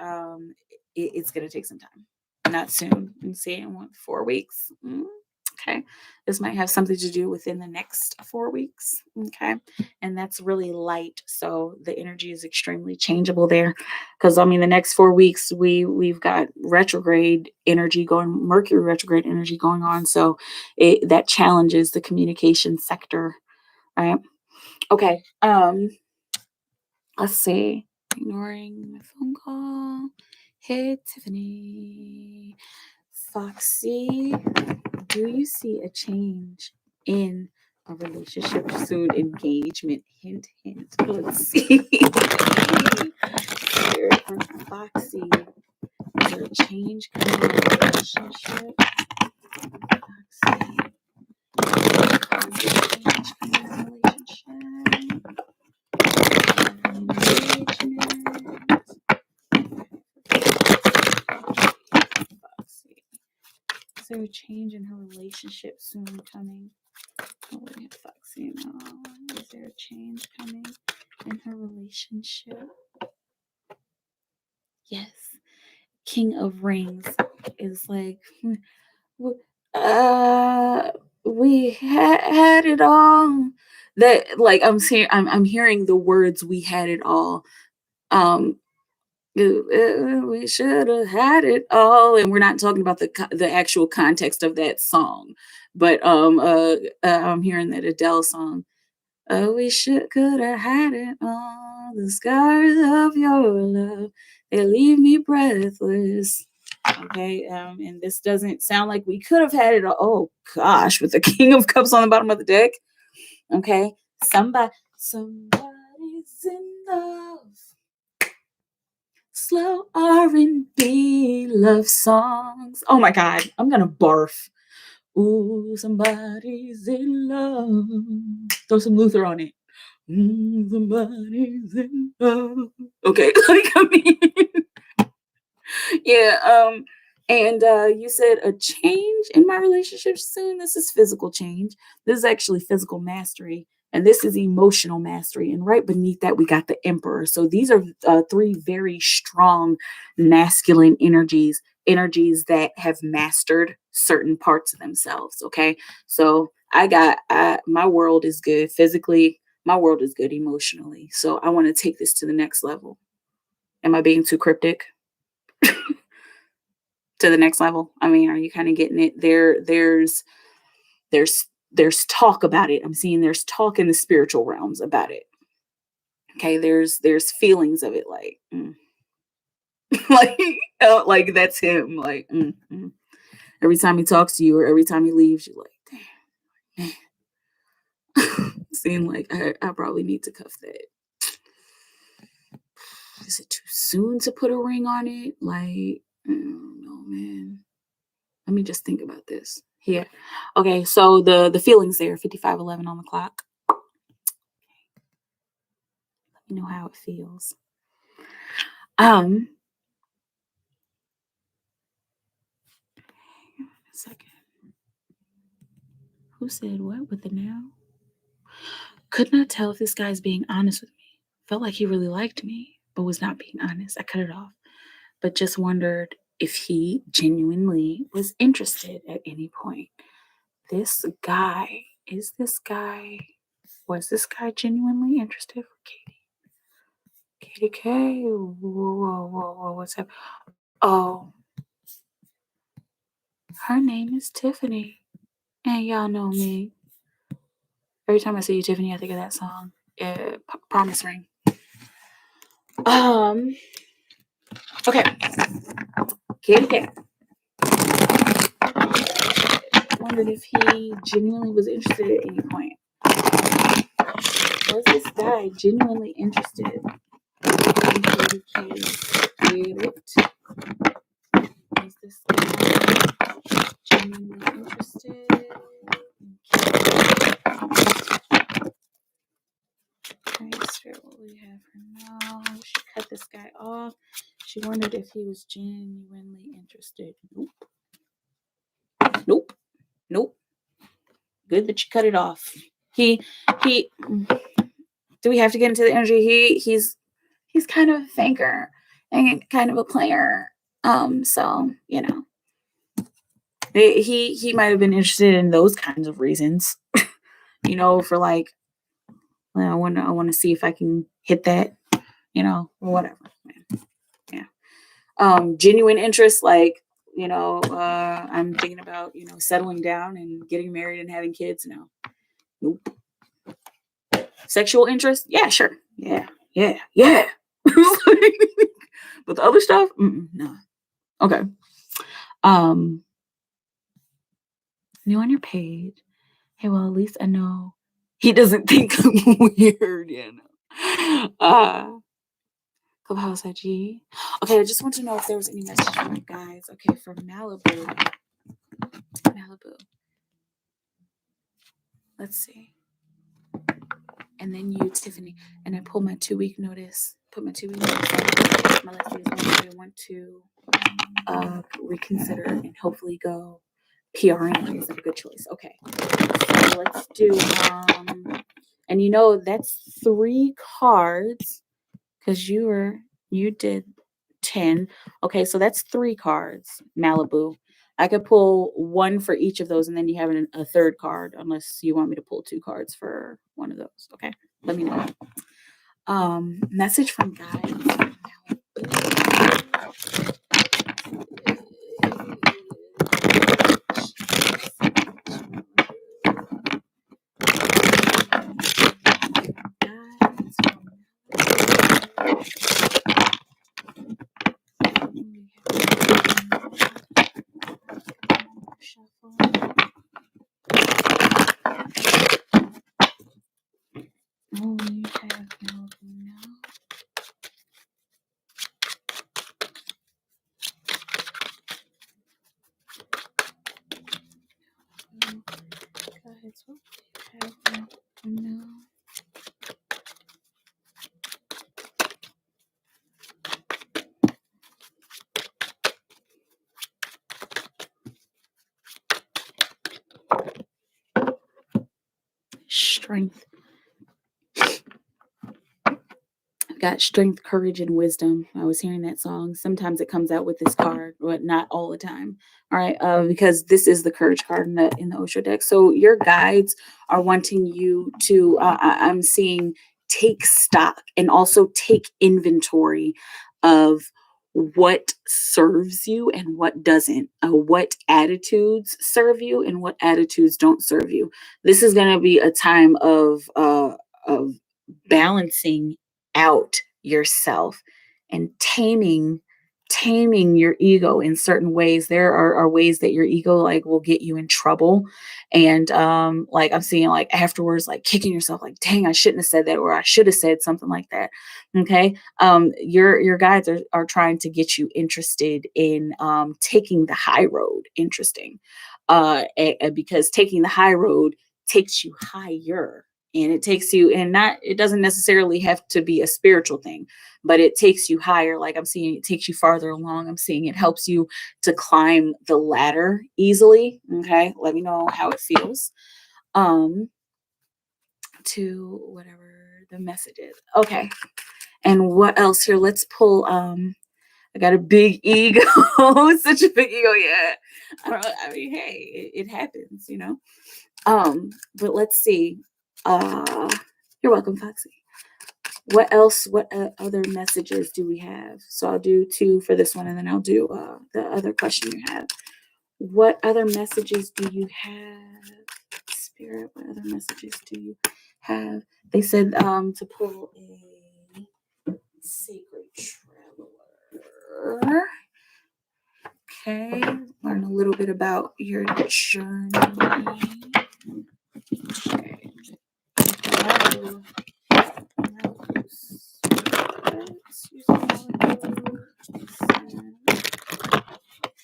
it's gonna take some time. Not soon. And see in 4 weeks. Okay. This might have something to do within the next 4 weeks. Okay. And that's really light. So the energy is extremely changeable there. Because I mean the next 4 weeks we've got retrograde energy going, Mercury retrograde energy going on. So that challenges the communication sector. Right. Okay. Let's see. Ignoring my phone call. Hey, Tiffany. Foxy, do you see a change in a relationship soon? Engagement. Hint, hint. Let's see. Spirit from Foxy. Is there a change coming in a relationship? Foxy. Change coming in a relationship. Engagement. Foxy. Is there a change in her relationship soon coming? Oh, wait, Foxy, no. Is there a change coming in her relationship? Yes. King of Rings is like, we had it all. That like I'm hearing the words "we had it all." Um, we should have had it all, and we're not talking about the actual context of that song, but I'm hearing that Adele song. Oh, we could have had it all. The scars of your love, they leave me breathless. Okay, and this doesn't sound like we could have had it all. Oh gosh, with the King of Cups on the bottom of the deck. Okay, somebody's in love. Slow R&B love songs. Oh my God, I'm gonna barf. Ooh, somebody's in love. Throw some Luther on it. Somebody's in love. Okay, like I mean, yeah. And you said a change in my relationship soon. This is physical change. This is actually physical mastery, and this is emotional mastery. And right beneath that, we got the Emperor. So these are 3 very strong masculine energies that have mastered certain parts of themselves. Okay, so my world is good physically. My world is good emotionally. So I want to take this to the next level. Am I being too cryptic? To the next level? I mean, are you kind of getting it? There's talk about it. I'm seeing there's talk in the spiritual realms about it. Okay, there's feelings of it, like like that's him, like Every time he talks to you or every time he leaves, you're like, damn, man. Seem like I probably need to cuff that. Is it too soon to put a ring on it? Like, I don't know, man. Let me just think about this. Here. Okay, so the feelings there, 55:11 on the clock. Let me know how it feels. Hang on a second. Who said what with the now? Could not tell if this guy's being honest with me. Felt like he really liked me, but was not being honest. I cut it off. But just wondered if he genuinely was interested at any point. Was this guy genuinely interested for Katie? Katie K. Whoa, what's up? Oh, her name is Tiffany. And y'all know me. Every time I see you, Tiffany, I think of that song. Promise Ring. Okay. Katie K. Wondered if he genuinely was interested at any point. Was this guy genuinely interested in Katie K? Was this guy genuinely interested in Katie? Right, what we have for now. She cut this guy off. She wondered if he was genuinely interested. Nope. Good that you cut it off. He. Do we have to get into the energy? He's kind of a thinker and kind of a player. So he might have been interested in those kinds of reasons. For like, well, I want to see if I can hit that. Whatever. Yeah. Genuine interest, like I'm thinking about settling down and getting married and having kids. No. Nope. Sexual interest? Yeah, sure. Yeah. But the other stuff? No. Okay. New on your page. Hey, well, at least I know he doesn't think I'm weird, Clubhouse IG. Okay, I just want to know if there was any message from you guys. Okay, from Malibu. Let's see. And then you, Tiffany. And I pull my 2-week notice. Put my 2-week notice. My last days I want to reconsider and hopefully go PRing is a good choice. Okay. So let's do and that's 3 cards because you did 10. Okay, so that's 3 cards, Malibu. I could pull 1 for each of those, and then you have a 3rd card, unless you want me to pull 2 cards for one of those. Okay, let me know. Message from guys. Strength. I've got strength, courage, and wisdom. I was hearing that song. Sometimes it comes out with this card, but not all the time. All right, because this is the courage card in the Osho deck. So your guides are wanting you to. I'm seeing take stock and also take inventory of what serves you and what doesn't, what attitudes serve you and what attitudes don't serve you. This is going to be a time of balancing out yourself and taming taming your ego in certain ways. There are ways that your ego like will get you in trouble. And like I'm seeing like afterwards, like kicking yourself, like, dang, I shouldn't have said that, or I should have said something like that. Okay. Your guides are trying to get you interested in taking the high road. Interesting. Because taking the high road takes you higher. And it takes you, and not, it doesn't necessarily have to be a spiritual thing, but it takes you higher. Like I'm seeing it takes you farther along. I'm seeing it helps you to climb the ladder easily. Okay. Let me know how it feels. Um, to whatever the message is. Okay. And what else here? Let's pull I got a big ego, such a big ego. Yeah. I don't know. I mean, hey, it happens, you know. But let's see. Uh you're welcome, Foxy. What else? What other messages do we have? So I'll do two for this one, and then I'll do the other question you have. What other messages do you have, Spirit? What other messages do you have? They said to pull a sacred traveler. Okay, learn a little bit about your journey. Okay.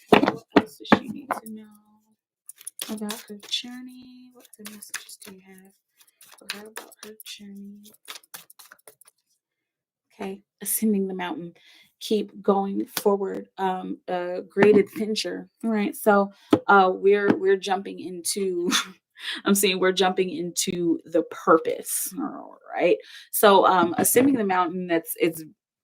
What else does she need to know about her journey? What other messages do you have for her about her journey? Okay, ascending the mountain. Keep going forward. Great adventure. All right, so we're jumping into I'm seeing we're jumping into the purpose. All right. So ascending the mountain,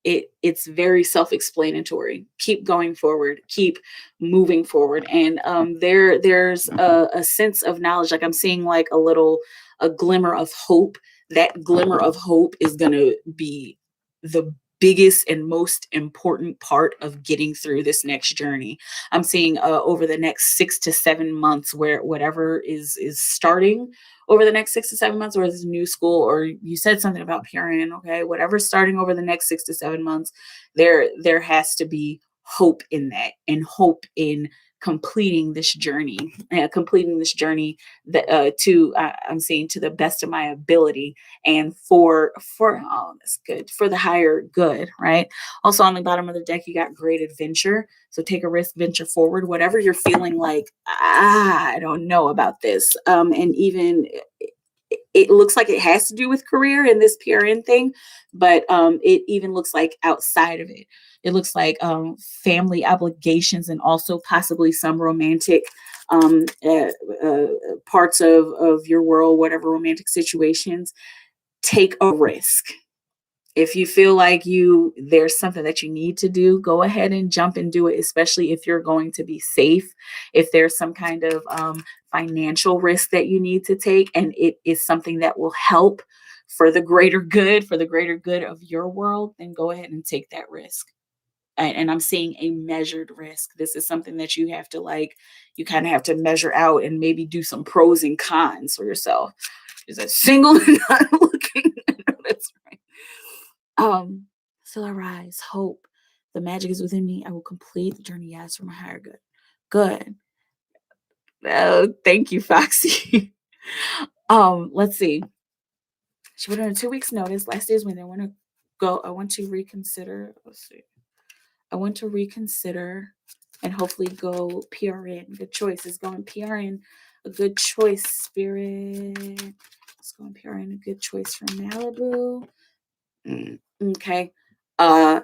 it's very self-explanatory. Keep going forward, keep moving forward. And there's a sense of knowledge. Like I'm seeing like a glimmer of hope. That glimmer of hope is gonna be the biggest and most important part of getting through this next journey. I'm seeing over the next 6 to 7 months, where whatever is starting over the next 6 to 7 months, or is new school, or you said something about PRN, okay, whatever's starting over the next 6 to 7 months, there has to be hope in that, and hope in completing this journey that to I'm saying to the best of my ability, and for oh, that's good, for the higher good, right? Also on the bottom of the deck, you got great adventure. So take a risk, venture forward, whatever you're feeling like, I don't know about this. And even it looks like it has to do with career and this PRN thing, but it even looks like outside of it. It looks like family obligations, and also possibly some romantic um, uh, uh, parts of your world, whatever romantic situations. Take a risk. If you feel like there's something that you need to do, go ahead and jump and do it, especially if you're going to be safe. If there's some kind of financial risk that you need to take, and it is something that will help for the greater good of your world, then go ahead and take that risk. And I'm seeing a measured risk. This is something that you have to you kind of have to measure out, and maybe do some pros and cons for yourself. Is a single and not looking? That's right. Um, Still arise, hope. The magic is within me. I will complete the journey. Yes, for my higher good. Good. Oh, thank you, Foxy. Let's see. She put in a 2 weeks notice. Last day is when I want to go. I want to reconsider. Let's see. I want to reconsider and hopefully go PRN. Good choice. Is going PRN a good choice, Spirit? It's going PRN a good choice for Malibu. Okay. Uh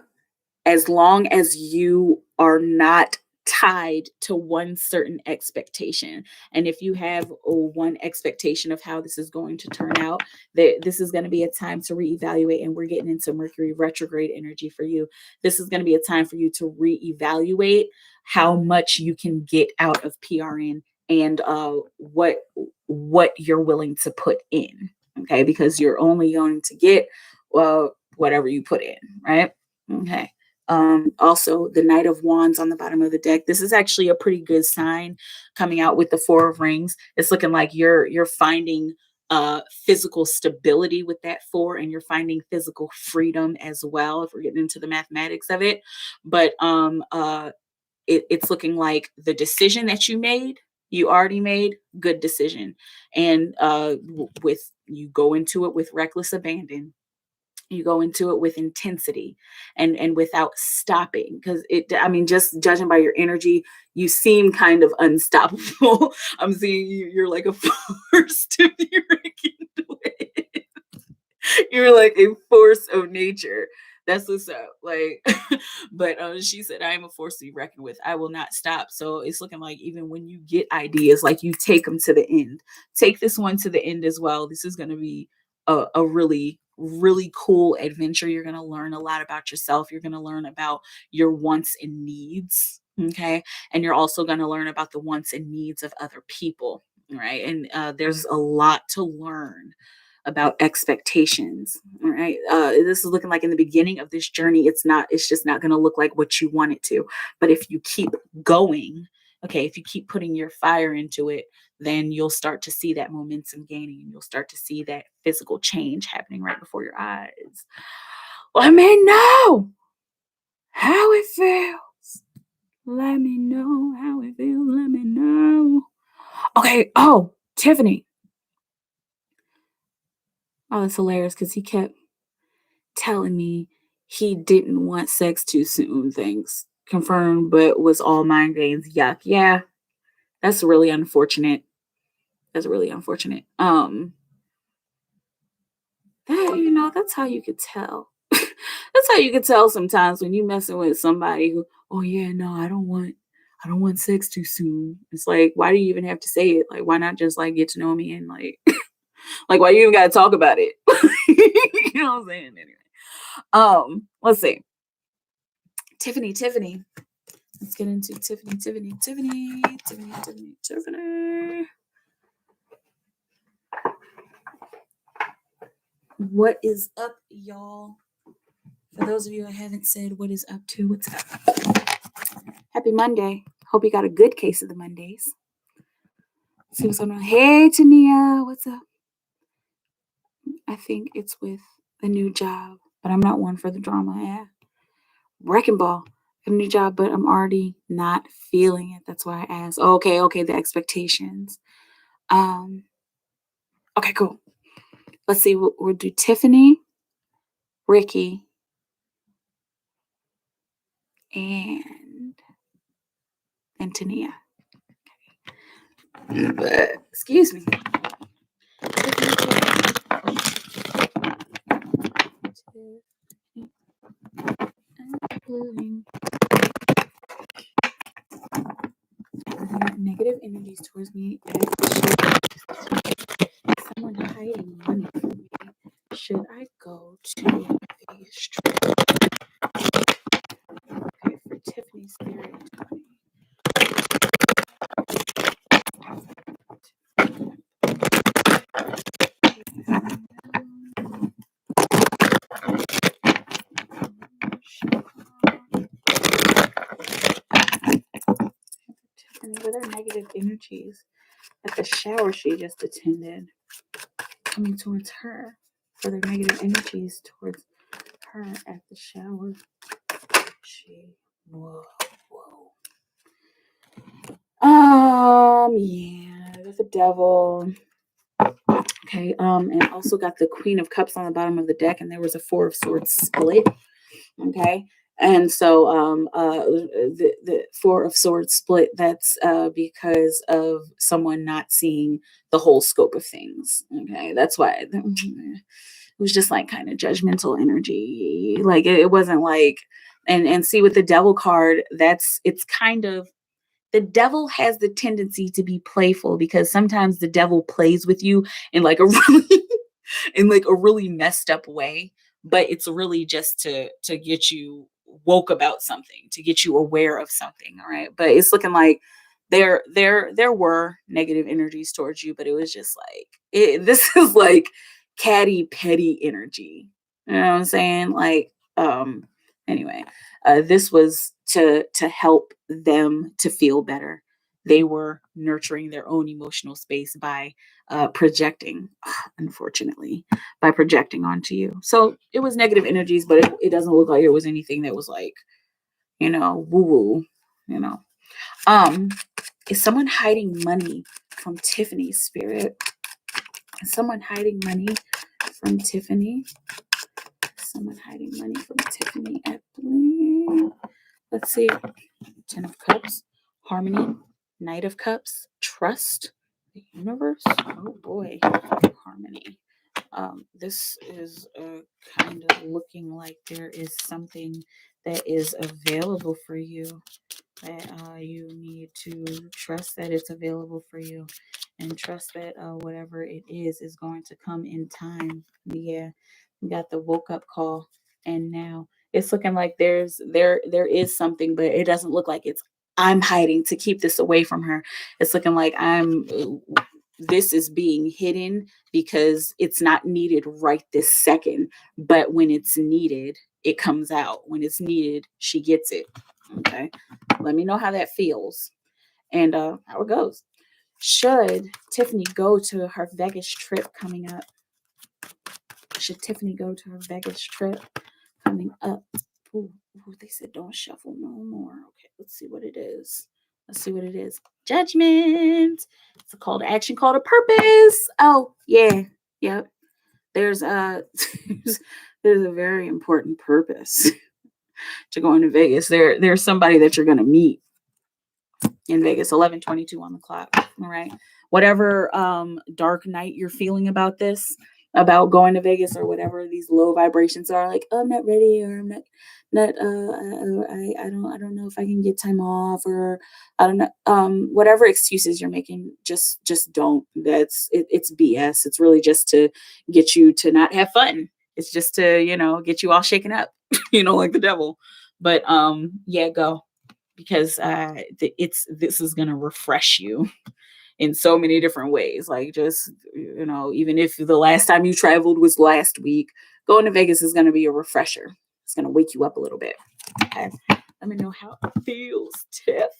as long as you are not tied to one certain expectation. And if you have one expectation of how this is going to turn out, that this is going to be a time to reevaluate. And we're getting into Mercury retrograde energy for you. This is going to be a time for you to reevaluate how much you can get out of PRN, and what you're willing to put in. Okay, because you're only going to get whatever you put in, right? Okay. Also, the Knight of Wands on the bottom of the deck. This is actually a pretty good sign coming out with the Four of Rings. It's looking like you're finding physical stability with that 4, and you're finding physical freedom as well, if we're getting into the mathematics of it. But it's looking like the decision that you already made, good decision. And with you go into it with reckless abandon, you go into it with intensity and without stopping, because I mean, just judging by your energy, you seem kind of unstoppable. I'm seeing you're like a force to be reckoned with. You're like a force of nature. That's what's up. Like, but she said, I am a force to be reckoned with. I will not stop. So it's looking like even when you get ideas, like you take them to the end. Take this one to the end as well. This is going to be a really, really cool adventure. You're going to learn a lot about yourself. You're going to learn about your wants and needs. Okay. And you're also going to learn about the wants and needs of other people. Right. And there's a lot to learn about expectations. All right. This is looking like in the beginning of this journey, it's just not going to look like what you want it to. But if you keep going, okay, if you keep putting your fire into it, then you'll start to see that momentum gaining, and you'll start to see that physical change happening right before your eyes. Let me know how it feels. Let me know how it feels. Let me know. Okay. Oh, Tiffany. Oh, that's hilarious because he kept telling me he didn't want sex too soon. Things confirmed, but was all mind games. Yuck. Yeah, that's really unfortunate. That's really unfortunate. That's how you could tell. That's how you could tell sometimes when you messing with somebody who, oh yeah, no, I don't want sex too soon. It's like, why do you even have to say it? Like, why not just like get to know me and like, like, why you even got to talk about it? You know what I'm saying? Anyway, let's see. Tiffany. Let's get into Tiffany. What is up, y'all? For those of you I haven't said what is up to, what's up? Happy Monday. Hope you got a good case of the Mondays. Let's see what's going on. Hey, Tania, what's up? I think it's with a new job, but I'm not one for the drama. Yeah. Wrecking ball. A new job, but I'm already not feeling it. That's why I asked. Okay, the expectations. Okay, cool. Let's see. We'll do Tiffany, Ricky, and Tania. Excuse me. Negative energies towards me. Someone hiding money from me. Should I go to a strip? Okay, for Tiffany's spirit. Tiffany, with her negative energies at the shower she just attended, coming towards her, for their negative energies towards her at the shower. Whoa. Yeah, there's a devil. Okay, and also got the Queen of Cups on the bottom of the deck, and there was a Four of Swords split. Okay, and so the Four of Swords split. That's because of someone not seeing the whole scope of things. Okay, that's why it was just like kind of judgmental energy. Like it wasn't like, and see with the Devil card, it's kind of, the devil has the tendency to be playful, because sometimes the devil plays with you in like a really in like a really messed up way, but it's really just to get you woke about something, to get you aware of something. All right, but it's looking like there were negative energies towards you, but it was just like this is like catty petty energy. You know what I'm saying? Like anyway, this was to help them to feel better. they were nurturing their own emotional space by projecting, unfortunately, by projecting onto you. So it was negative energies, but it doesn't look like it was anything that was like, woo woo, you know. Um, is someone hiding money from Tiffany's spirit? Is someone hiding money from Tiffany? Someone hiding money from Tiffany at Blue. Let's see. 10 of Cups, Harmony, Knight of Cups, Trust, the Universe. Oh boy, Harmony. This is kind of looking like there is something that is available for you, that you need to trust that it's available for you, and trust that whatever it is going to come in time. Yeah, we got the woke up call, and now it's looking like there is something, but it doesn't look like it's I'm hiding to keep this away from her. It's looking like this is being hidden because it's not needed right this second, but when it's needed, it comes out. When it's needed, she gets it. Okay. Let me know how that feels and how it goes. Should Tiffany go to her Vegas trip coming up? Should Tiffany go to her Vegas trip coming up? Ooh, they said don't shuffle no more. Okay, let's see what it is. Let's see what it is. Judgment. It's a call to action, call to purpose. Oh, yeah. Yep. There's a there's a very important purpose to going to Vegas. There's somebody that you're gonna meet in Vegas. 11:22 on the clock. All right. Whatever dark night you're feeling about this, about going to Vegas, or whatever these low vibrations are, like, oh, I'm not ready, or I'm not I don't know if I can get time off, or I don't know, whatever excuses you're making, just don't. It's BS. It's really just to get you to not have fun. It's just to, get you all shaken up, like the devil. But yeah, go, because this is going to refresh you in so many different ways. Like, just, even if the last time you traveled was last week, going to Vegas is going to be a refresher. It's going to wake you up a little bit. Okay, let me know how it feels, Tiff.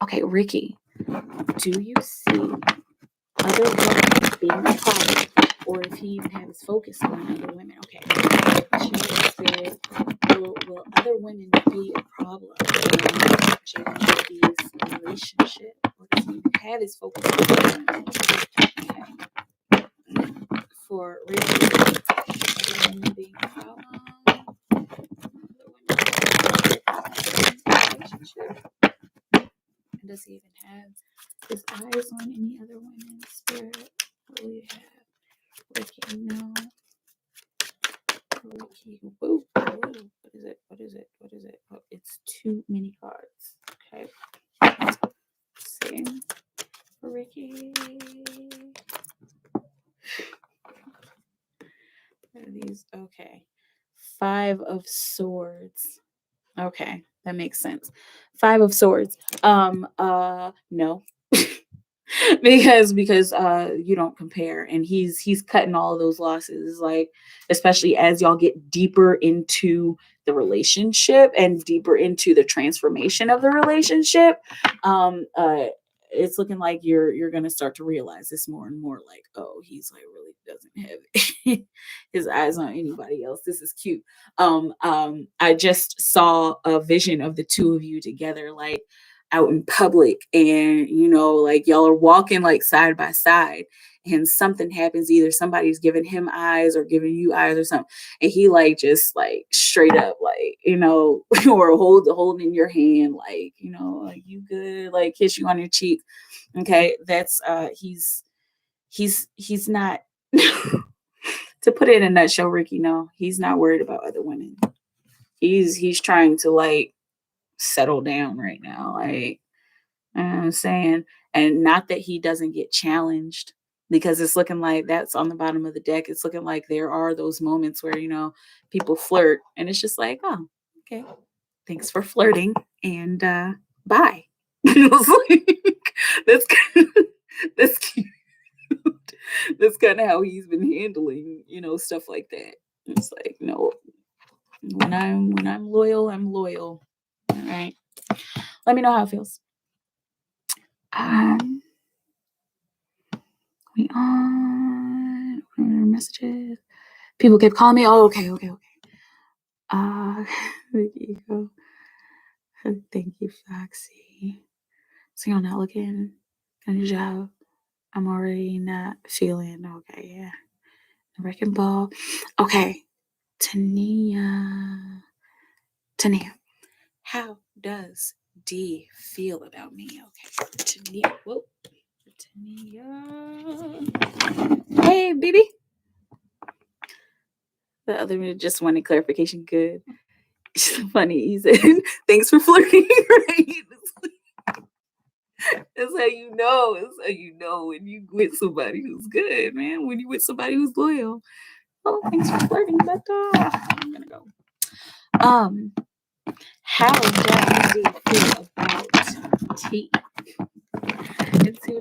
Okay, Ricky, do you see other women being a problem, or if he even has focus on other women? Okay, Spirit, will other women be a problem in JD's relationship, or does he have his focus on other women? Okay. For Ricky, other women being a problem, other women in a relationship, and does he even have his eyes on any other women? Spirit, what will you have? Ricky, no. Ricky, whoa, what is it? What is it? What is it? Oh, it's too many cards. Okay. Let's see. Ricky. What are these? Okay. 5 of Swords. Okay, that makes sense. 5 of Swords. No. because you don't compare, and he's cutting all of those losses, like, especially as y'all get deeper into the relationship and deeper into the transformation of the relationship. It's looking like you're gonna start to realize this more and more, like, oh, he's like really doesn't have his eyes on anybody else. This is cute. I just saw a vision of the two of you together, like, out in public, and like, y'all are walking like side by side, and something happens. Either somebody's giving him eyes or giving you eyes or something, and he, like, just, like, straight up, like, or holding your hand, like, like, you good, like, kiss you on your cheek. Okay, that's he's not to put it in a nutshell, Ricky, no, he's not worried about other women. He's trying to, like, settle down right now, like, you know what I'm saying? And not that he doesn't get challenged, because it's looking like that's on the bottom of the deck. It's looking like there are those moments where, people flirt, and it's just like, oh, okay, thanks for flirting, and bye. It's like, that's that's cute. That's kind of how he's been handling, stuff like that. It's like, no, when I'm loyal, I'm loyal. All right. Let me know how it feels. Um, we on messages. People kept calling me. Oh, okay. Uh, thank you. Thank you, Foxy. So you're not looking. Good job. I'm already not feeling okay. Yeah. Wrecking ball. Okay. Tania. How does D feel about me? Okay. Tania. Whoa. Tania. Hey, baby. The other one just wanted clarification. Good. It's funny. He said, thanks for flirting. Right? That's how you know. That's how you know when you with somebody who's good, man. When you with somebody who's loyal. Oh, thanks for flirting, but I'm gonna go. How does he feel about tea? And two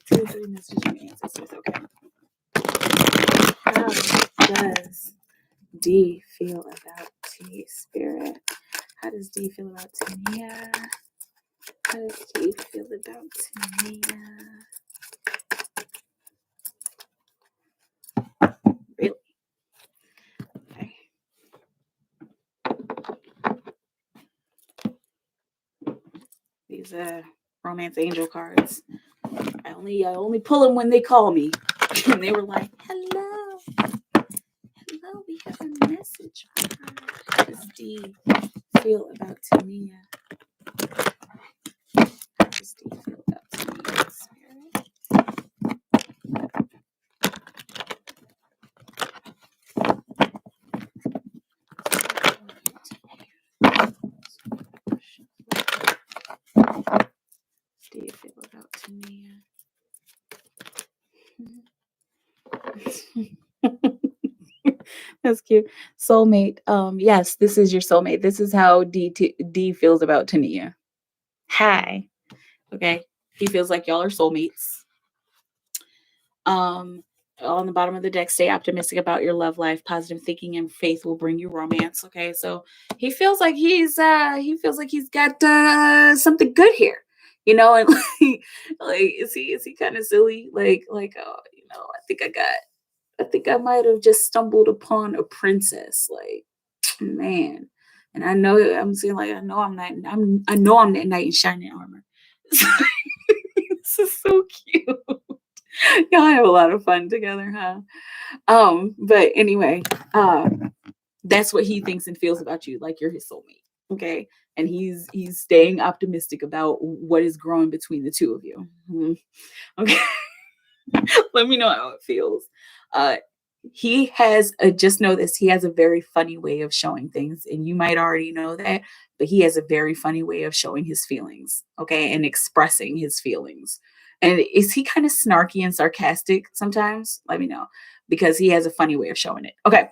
to three messages from ancestors. Okay. How does D feel about tea, spirit? How does D feel about Tania? How does D feel about Tania? Really? Okay. These romance angel cards. I only pull them when they call me. And they were like, hello, we have a message for her. How does D feel about Tania? How does D feel about Tania, spirit? Do you feel about Tania? That's cute. Soulmate. Yes, this is your soulmate. This is how D feels about Tania. Hi. Okay. He feels like y'all are soulmates. Um, on the bottom of the deck, stay optimistic about your love life. Positive thinking and faith will bring you romance. Okay, so he feels like he's got something good here, you know, and like is he kind of silly? I think I might have just stumbled upon a princess, like man. And I know I'm saying like I know I'm that knight in shining armor. This is so cute. Y'all have a lot of fun together, huh? But anyway, that's what he thinks and feels about you, like you're his soulmate. Okay. And he's staying optimistic about what is growing between the two of you. Mhm. Okay. Let me know how it feels. Uh he has just know this, he has a very funny way of showing things, and you might already know that, but he has a very funny way of showing his feelings, okay, and expressing his feelings. And is he kind of snarky and sarcastic sometimes? Let me know, because he has a funny way of showing it. Okay,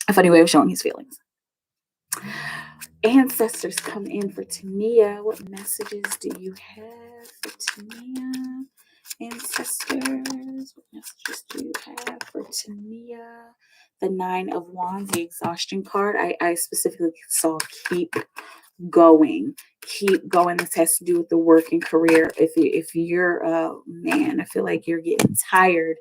a funny way of showing his feelings. Ancestors come in for Tania. What messages do you have for Tania? Ancestors, what messages do you have for Tania? The Nine of Wands, the exhaustion card. I specifically saw keep going. Keep going. This has to do with the work and career. If you're a man, I feel like you're getting tired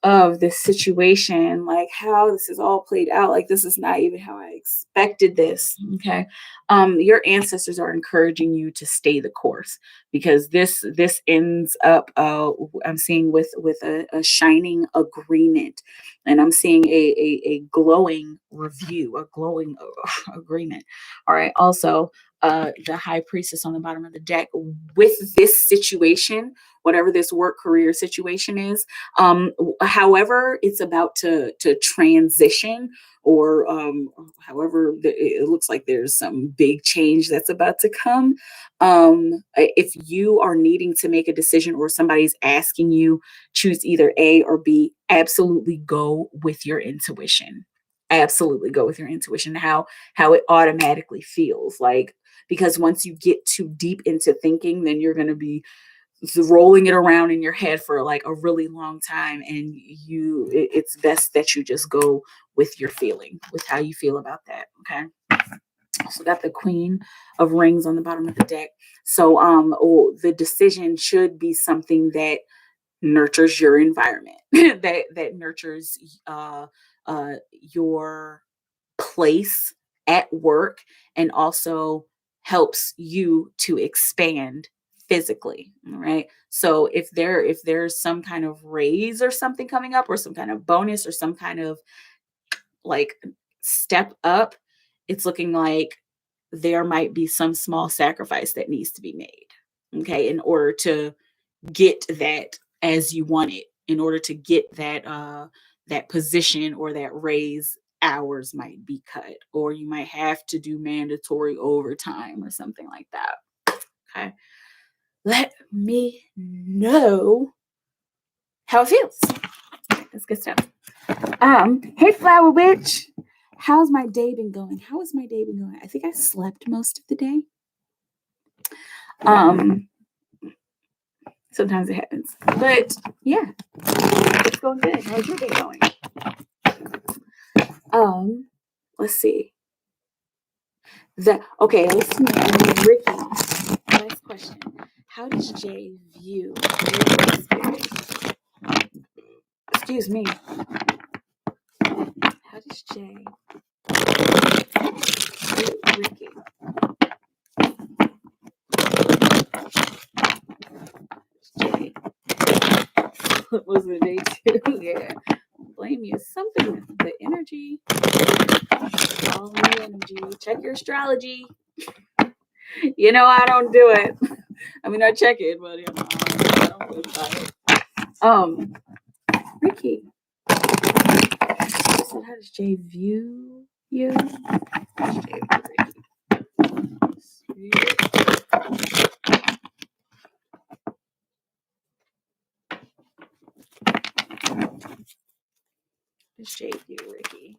of this situation, like how this is all played out. Like this is not even how I expected this. Okay. Your ancestors are encouraging you to stay the course, because this ends up I'm seeing with a shining agreement, and I'm seeing a glowing review, a glowing agreement. All right. Also, the high priestess on the bottom of the deck with this situation, whatever this work career situation is, however it's about to transition, or however it looks like there's some big change that's about to come. If you are needing to make a decision, or somebody's asking you choose either A or B, absolutely go with your intuition. Absolutely go with your intuition, how it automatically feels like, because once you get too deep into thinking, then you're going to be rolling it around in your head for like a really long time, and it's best that you just go with your feeling, with how you feel about that. Okay. So got the Queen of Rings on the bottom of the deck. So the decision should be something that nurtures your environment, that nurtures your place at work, and also helps you to expand physically. All right. So if there's some kind of raise or something coming up, or some kind of bonus, or some kind of like step up, it's looking like there might be some small sacrifice that needs to be made. Okay, in order to get that as you want it, in order to get that position or that raise, hours might be cut, or you might have to do mandatory overtime or something like that. Okay, let me know how it feels. That's good stuff. Hey Flower Witch, how's my day been going? How has my day been going? I think I slept most of the day. Sometimes it happens, but yeah, it's going good. How's your day going? Let's see. Okay, listen, Ricky. Last question. How does Jay view your spirit? Excuse me. How does Jay view Ricky? Jay. What was the day too? Yeah. Blame you. Something with the energy. All the energy. Check your astrology. You know I don't do it. I mean I check it, but you know, I don't do it. Ricky. So how does Jay view you? Jay view Ricky?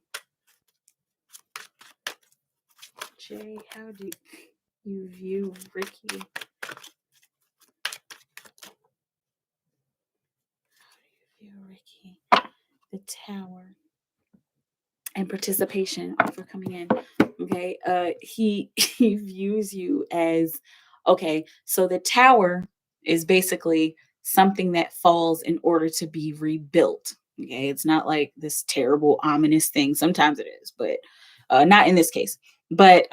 Jay, how do you view Ricky? How do you view Ricky? The Tower. And participation for coming in. Okay. He views you as, okay, so the Tower is basically something that falls in order to be rebuilt. Okay. It's not like this terrible ominous thing. Sometimes it is, but not in this case. But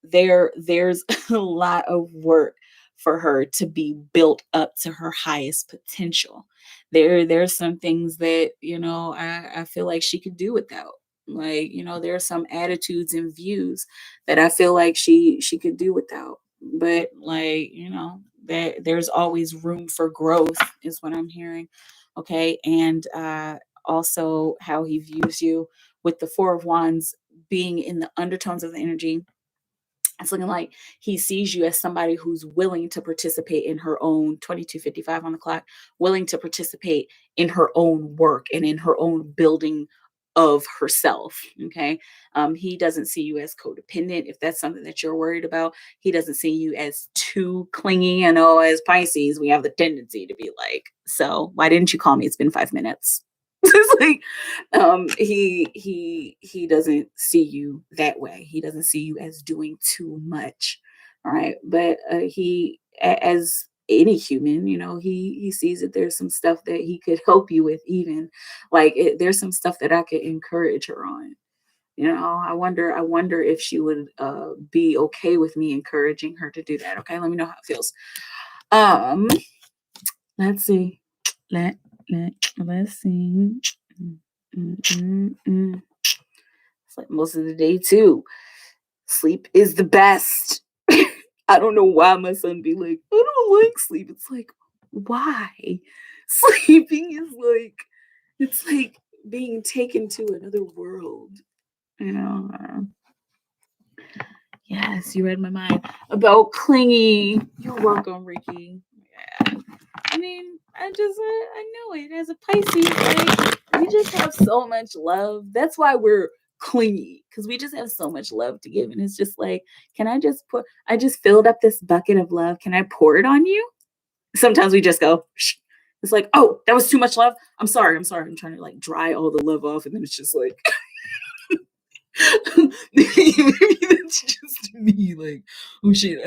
there's a lot of work for her to be built up to her highest potential. There's some things that, I feel like she could do without. Like, there are some attitudes and views that I feel like she could do without. But like, that there's always room for growth is what I'm hearing. Okay. And also how he views you with the Four of Wands being in the undertones of the energy. It's looking like he sees you as somebody who's willing to participate in her own 22:55 on the clock, willing to participate in her own work and in her own building of herself. Okay. He doesn't see you as codependent. If that's something that you're worried about, he doesn't see you as too clingy. I know as Pisces, we have the tendency to be like, so why didn't you call me? It's been 5 minutes. It's like he doesn't see you that way. He doesn't see you as doing too much. All right. But as any human, he sees that there's some stuff that he could help you with, even like there's some stuff that I could encourage her on. I wonder if she would be okay with me encouraging her to do that. Okay, let me know how it feels. Let's see. Let's see. It's like most of the day too. Sleep is the best. I don't know why my son be like, I don't like sleep. It's like, why? Sleeping is like, it's like being taken to another world. Yes, you read my mind about clingy. You're welcome, Ricky. Yeah. I mean, I know it. As a Pisces, like, we just have so much love. That's why we're clingy, because we just have so much love to give. And it's just like, I just filled up this bucket of love. Can I pour it on you? Sometimes we just go, shh. It's like, oh, that was too much love. I'm sorry. I'm trying to like dry all the love off. And then it's just like, Maybe that's just me. Like, oh shit,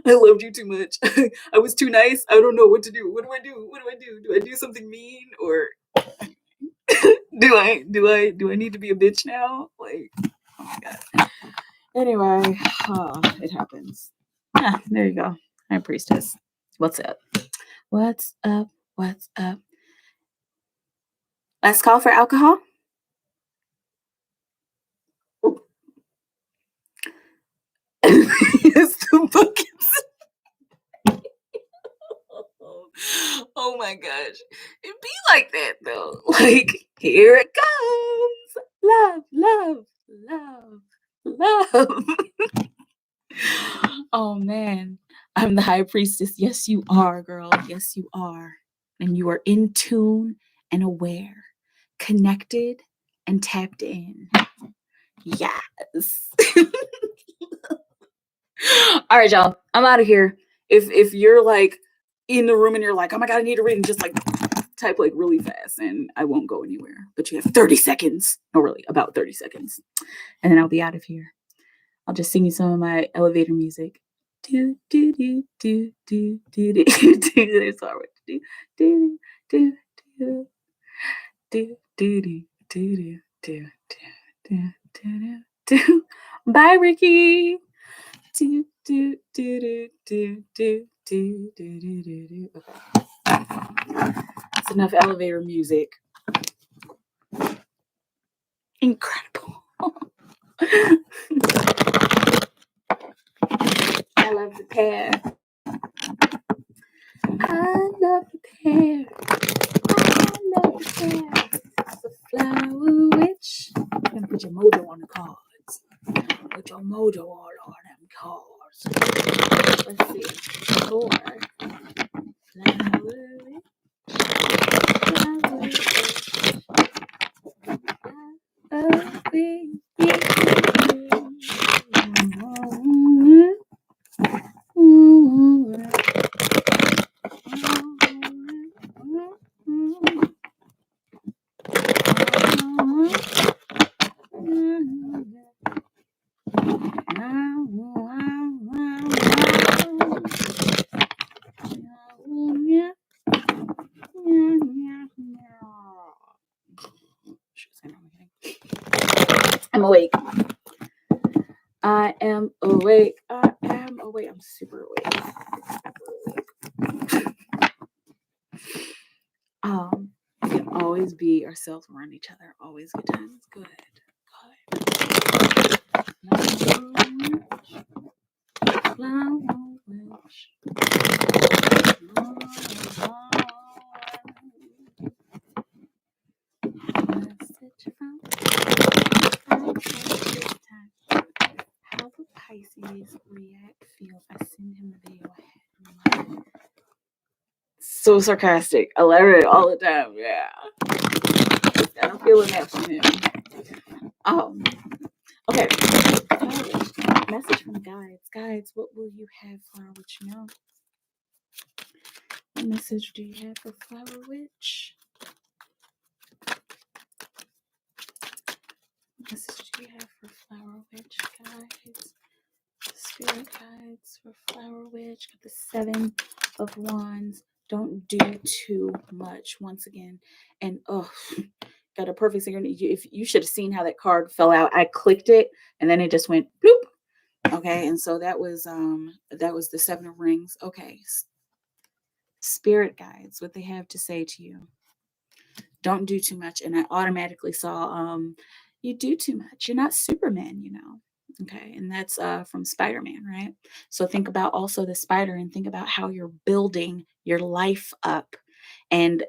I loved you too much. I was too nice. I don't know what to do. What do I do? What do I do? Do I do something mean, or do I need to be a bitch now? Like, oh my god. Anyway, it happens. Ah, there you go. High priestess. What's up? What's up? What's up? Last call for alcohol. Yes, the buckets. Oh my gosh. It be like that though. Like, here it comes. Love, love, love, love. Oh man. I'm the high priestess. Yes, you are, girl. Yes, you are. And you are in tune and aware, connected and tapped in. Yes. All right, y'all. I'm out of here. If you're like in the room and you're like, oh my god, I need to read, and just like type like really fast, and I won't go anywhere. But you have 30 seconds. No, really, about 30 seconds, and then I'll be out of here. I'll just sing you some of my elevator music. Do do do do do do do do. There's hard to do. Do do do do do do do do do do do. Bye, Ricky. Do do do do do do do do do do do. Okay, that's enough elevator music. Incredible. I love the pear. I love the pear. I love the pear. The flower witch. You're gonna put your mojo on the cards. Put your mojo all on them cards. Let's see. 4. Flower witch. Flower witch. Flower I'm awake. I am awake. I am awake. I'm super awake. We can always be ourselves around each other. Always good times. Good. How would Pisces react, feel if I send him the video ahead? So sarcastic. I love it all the time. Yeah. I'm feeling that from him. Okay. Message from guides. Guides, what will you have, Flower Witch? You know? What message do you have for Flower Witch? What message do you have for Flower Witch, guides? Spirit guides for Flower Witch. Got the 7 of Wands. Don't do too much once again. And got a perfect synchronicity. If you should have seen how that card fell out. I clicked it and then it just went bloop. Okay, and so that was the 7 of Rings. Okay. Spirit guides, what they have to say to you. Don't do too much. And I automatically saw you do too much. You're not Superman, you know. Okay, and that's from Spider-Man, right? So think about also the spider and think about how you're building your life up, and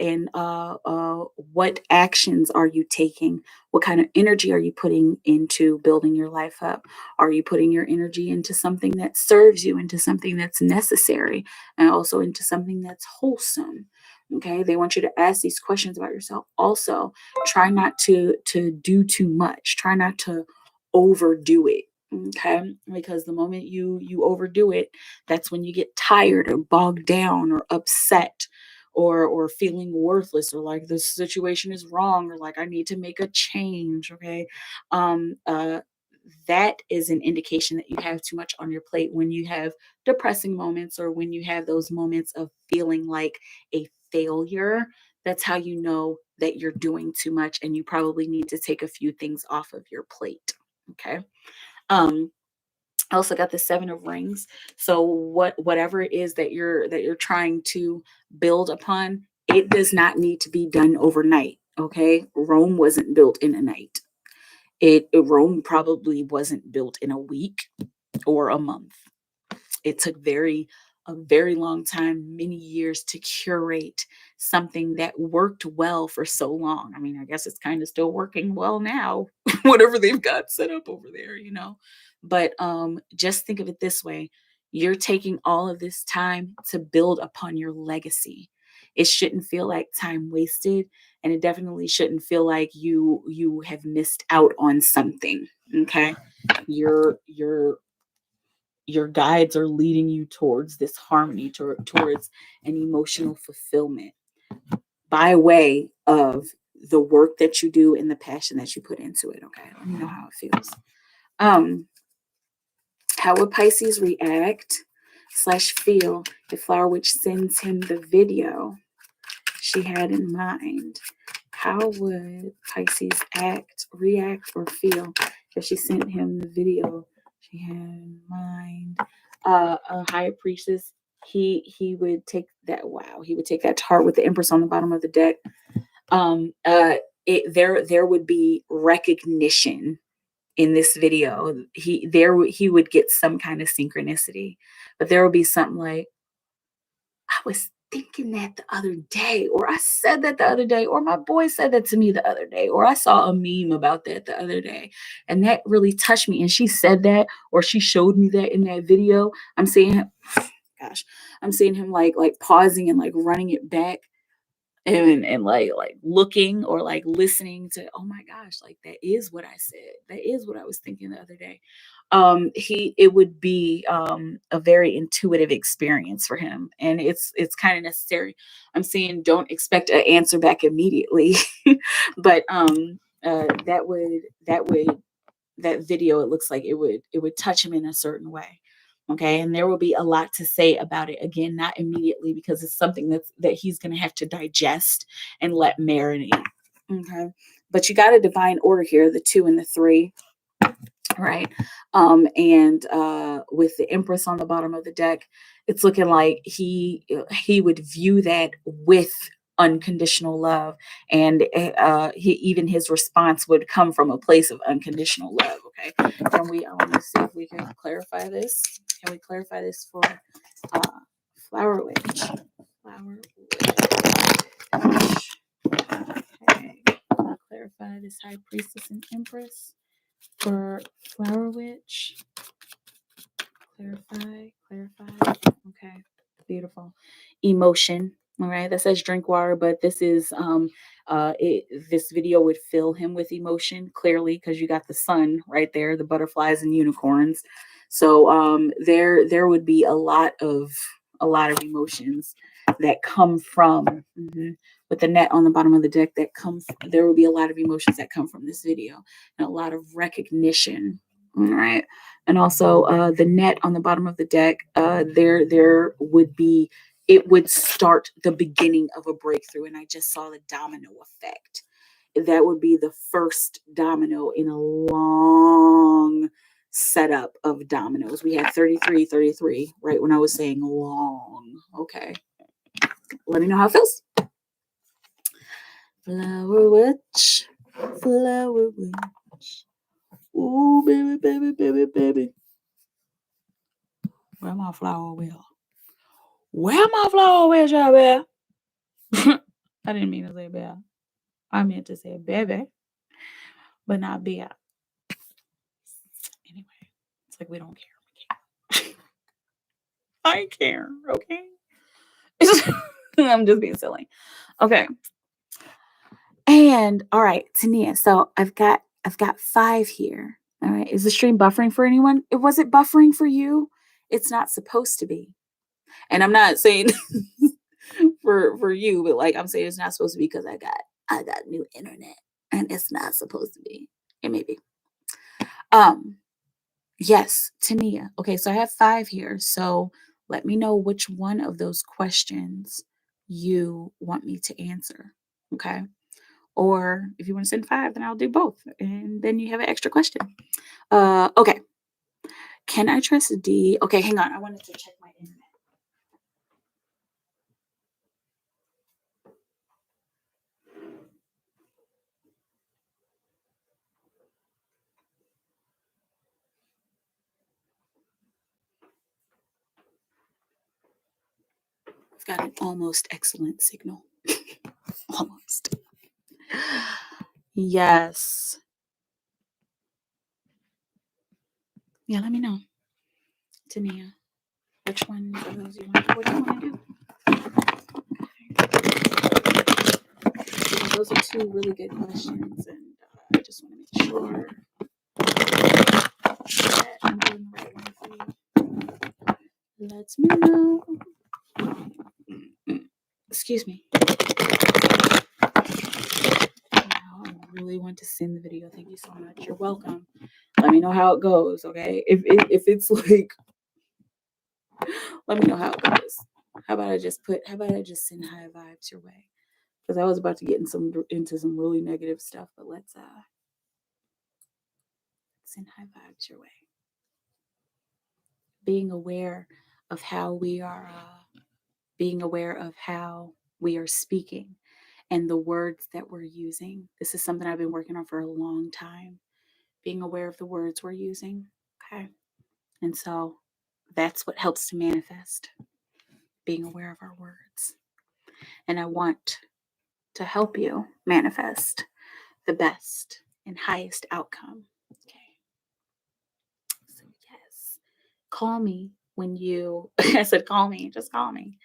what actions are you taking? What kind of energy are you putting into building your life up? Are you putting your energy into something that serves you, into something that's necessary, and also into something that's wholesome? Okay, they want you to ask these questions about yourself. Also, try not to do too much. Try not to overdo it. Okay, because the moment you overdo it, that's when you get tired or bogged down or upset, or feeling worthless, or like this situation is wrong, or like I need to make a change. Okay, that is an indication that you have too much on your plate. When you have depressing moments, or when you have those moments of feeling like a failure, that's how you know that you're doing too much and you probably need to take a few things off of your plate. Okay. Um, I also got the 7 of Rings. So whatever it is that you're trying to build upon, it does not need to be done overnight. Okay. Rome wasn't built in a night. Rome probably wasn't built in a week or a month. It took a very long time, many years, to curate something that worked well for so long. I mean, I guess it's kind of still working well now, whatever they've got set up over there, you know. But just think of it this way: you're taking all of this time to build upon your legacy. It shouldn't feel like time wasted, and it definitely shouldn't feel like you have missed out on something. Okay, your your guides are leading you towards this harmony, towards an emotional fulfillment by way of the work that you do and the passion that you put into it. Okay, let me know how it feels. um how would Pisces react slash feel if Flower Witch sends him the video she had in mind? How would Pisces react, or feel if she sent him the video she had in mind? A high priestess, he would take that. Wow, he would take that to heart with the Empress on the bottom of the deck. Um, uh, there would be recognition in this video. He would get some kind of synchronicity, but there would be something like, I was thinking that the other day, or I said that the other day, or my boy said that to me the other day, or I saw a meme about that the other day. And that really touched me. And she said that, or she showed me that in that video. I'm seeing him, gosh, I'm seeing him like pausing and like running it back, and like looking or like listening to, oh my gosh, like that is what I said, that is what I was thinking the other day. It would be a very intuitive experience for him, and it's kind of necessary. I'm saying don't expect an answer back immediately, but that video, it looks like it would touch him in a certain way. Okay, and there will be a lot to say about it, again, not immediately, because it's something that he's going to have to digest and let marinate. Okay, but you got a divine order here, the 2 and the 3, right? And with the Empress on the bottom of the deck, it's looking like he would view that with unconditional love, and even his response would come from a place of unconditional love. Okay, can we? I want to see if we can clarify this. Can we clarify this for uh, Flower Witch? Flower Witch. Okay, clarify this High Priestess and Empress for Flower Witch. Clarify. Okay, beautiful. Emotion. All right, that says drink water, but this is this video would fill him with emotion, clearly, because you got the sun right there, the butterflies and unicorns. So there would be a lot of emotions that come from, with the net on the bottom of the deck, there will be a lot of emotions that come from this video, and a lot of recognition. All right, and also the net on the bottom of the deck, there would be, it would start the beginning of a breakthrough. And I just saw the domino effect. That would be the first domino in a long setup of dominoes. We had 33 right when I was saying long. Okay, let me know how it feels. Flower Witch, Flower Witch. Ooh, baby. Where my flower will? Where my flower will, Shabby? I didn't mean to say bear. I meant to say baby, but not bear. Anyway, it's like we don't care. I care, okay? I'm just being silly. Okay. And all right, Tania. So I've got 5 here. All right. Is the stream buffering for anyone? Was it buffering for you? It's not supposed to be. And I'm not saying for you, but like I'm saying it's not supposed to be, because I got new internet, and it's not supposed to be. It may be. Yes, Tania. Okay, so I have 5 here. So let me know which one of those questions you want me to answer. Okay. Or if you want to send 5, then I'll do both. And then you have an extra question. Okay. Can I trust D? Okay, hang on. I wanted to check my internet. I've got an almost excellent signal. Almost. Yes. Yeah, let me know. Tania, which one of those you want? What do you want to do? Those are 2 really good questions, and I just want to make sure that I'm doing the right one for you. Let me know. Excuse me. Now, I really want to send the video. Thank you so much. You're welcome. Let me know how it goes, okay? If it's like, let me know how it goes. How about I just send high vibes your way? Because I was about to get into some really negative stuff, but let's send high vibes your way. Being aware of how we are speaking and the words that we're using. This is something I've been working on for a long time. Being aware of the words we're using. Okay. And so that's what helps to manifest, being aware of our words. And I want to help you manifest the best and highest outcome. Okay. So, yes, call me when you, I said, call me, just call me.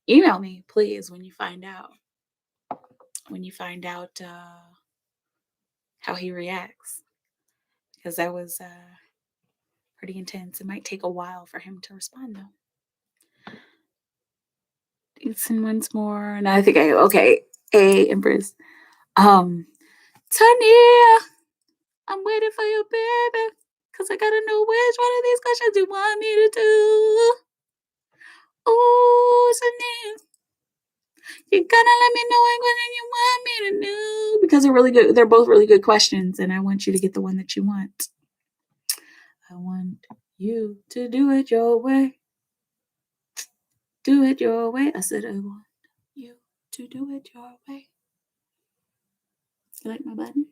Email me, please, when you find out. How he reacts, because that was pretty intense. It might take a while for him to respond, though. Send once more, and I think okay. Hey, Empress. Tania, I'm waiting for you, baby, because I gotta know which one of these questions you want me to do. Oh, Tania, you gotta let me know which one you want me to do, because they're really good. They're both really good questions, and I want you to get the one that you want. I want you to do it your way. Do it your way. I said I want you to do it your way. You like my button?